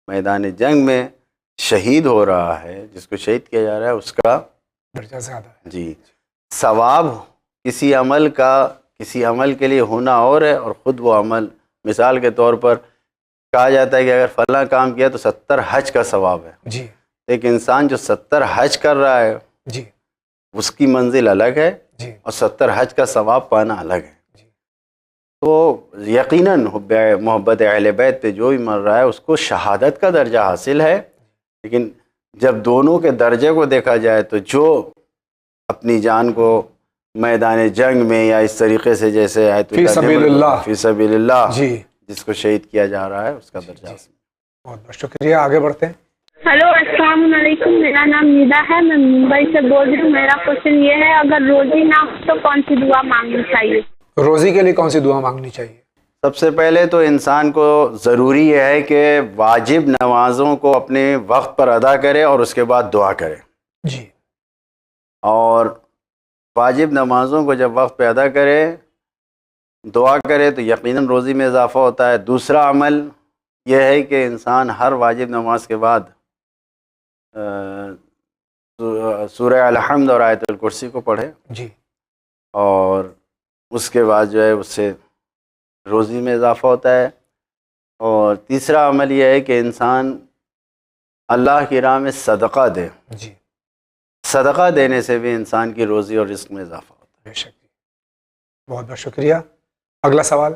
میدان جنگ میں شہید ہو رہا ہے، جس کو شہید کیا جا رہا ہے، اس کا درجہ زیادہ ہے. جی ثواب کسی عمل کے لیے ہونا اور ہے، اور خود وہ عمل، مثال کے طور پر کہا جاتا ہے کہ اگر فلاں کام کیا تو 70 حج کا ثواب ہے. جی ایک انسان جو 70 حج کر رہا ہے جی اس کی منزل الگ ہے، جی اور 70 حج کا ثواب پانا الگ ہے. تو یقیناً محبت اہل بیت پہ جو بھی مر رہا ہے اس کو شہادت کا درجہ حاصل ہے. لیکن جب دونوں کے درجے کو دیکھا جائے تو جو اپنی جان کو میدان جنگ میں یا اس طریقے سے جیسے فی سبیل اللہ، فی سبیل اللہ جی جس کو شہید کیا جا رہا ہے اس کا درجہ حاصل. بہت بہت شکریہ، آگے بڑھتے ہیں. ہیلو السلام علیکم، میرا نام نیدا ہے، میں ممبئی سے بول رہی ہوں. میرا کوشچن یہ ہے اگر روزی نہ ہو تو کون سی دعا مانگنی چاہیے؟ روزی کے لیے کون سی دعا مانگنی چاہیے؟ سب سے پہلے تو انسان کو ضروری یہ ہے کہ واجب نمازوں کو اپنے وقت پر ادا کرے اور اس کے بعد دعا کرے. جی اور واجب نمازوں کو جب وقت پہ ادا کرے، دعا کرے تو یقیناً روزی میں اضافہ ہوتا ہے. دوسرا عمل یہ ہے کہ انسان ہر واجب نماز کے بعد سورہ الحمد اور آیت الکرسی کو پڑھے، جی اور اس کے بعد جو ہے اس سے روزی میں اضافہ ہوتا ہے. اور تیسرا عمل یہ ہے کہ انسان اللہ کی راہ میں صدقہ دے. جی. صدقہ دینے سے بھی انسان کی روزی اور رزق میں اضافہ ہوتا ہے. بے شک. بہت بہت شکریہ. اگلا سوال.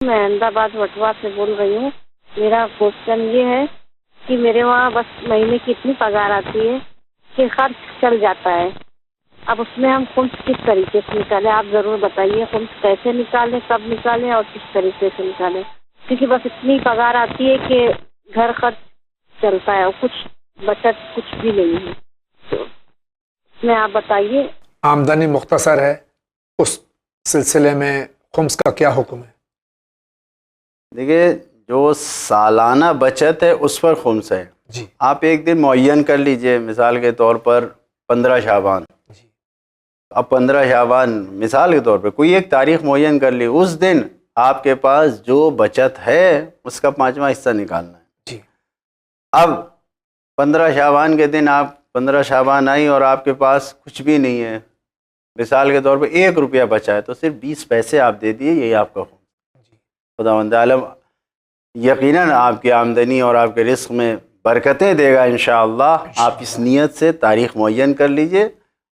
میں احمد آباد وٹوا سے بول رہی ہوں. میرا کوشچن یہ ہے کہ میرے وہاں بس مہینے کی اتنی پگار آتی ہے کہ خرچ چل جاتا ہے. اب اس میں ہم خمس کس طریقے سے نکالیں؟ آپ ضرور بتائیے خمس کیسے نکالیں، کب نکالیں اور کس طریقے سے نکالیں، کیونکہ بس اتنی پگار آتی ہے کہ گھر خرچ چلتا ہے اور کچھ بچت کچھ بھی نہیں ہے. تو اس میں آپ بتائیے. آمدنی مختصر ہے، اس سلسلے میں خمس کا کیا حکم ہے؟ دیکھیے جو سالانہ بچت ہے اس پر خمس ہے. جی. آپ ایک دن معین کر لیجئے، مثال کے طور پر 15 شعبان. جی. اب 15 شعبان مثال کے طور پر کوئی ایک تاریخ معین کر لی، اس دن آپ کے پاس جو بچت ہے اس کا 5واں حصہ نکالنا ہے. جی. اب 15 شعبان کے دن آپ 15 شعبان آئی اور آپ کے پاس کچھ بھی نہیں ہے، مثال کے طور پر 1 روپیہ بچا ہے، تو صرف 20 پیسے آپ دے دیے، یہی آپ کا خمس. خداوند عالم یقیناً آپ کی آمدنی اور آپ کے رزق میں برکتیں دے گا انشاءاللہ. آپ اس نیت سے تاریخ معین کر لیجئے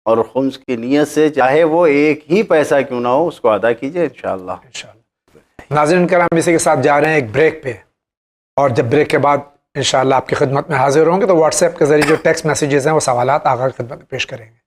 اور خمس کی نیت سے چاہے وہ ایک ہی پیسہ کیوں نہ ہو اس کو ادا کیجئے انشاءاللہ. ناظرین کرام، اسی کے ساتھ جا رہے ہیں ایک بریک پہ، اور جب بریک کے بعد انشاءاللہ آپ کی خدمت میں حاضر ہوں گے تو واٹس ایپ کے ذریعے جو ٹیکسٹ میسیجز ہیں وہ سوالات آقا کی خدمت میں پیش کریں گے.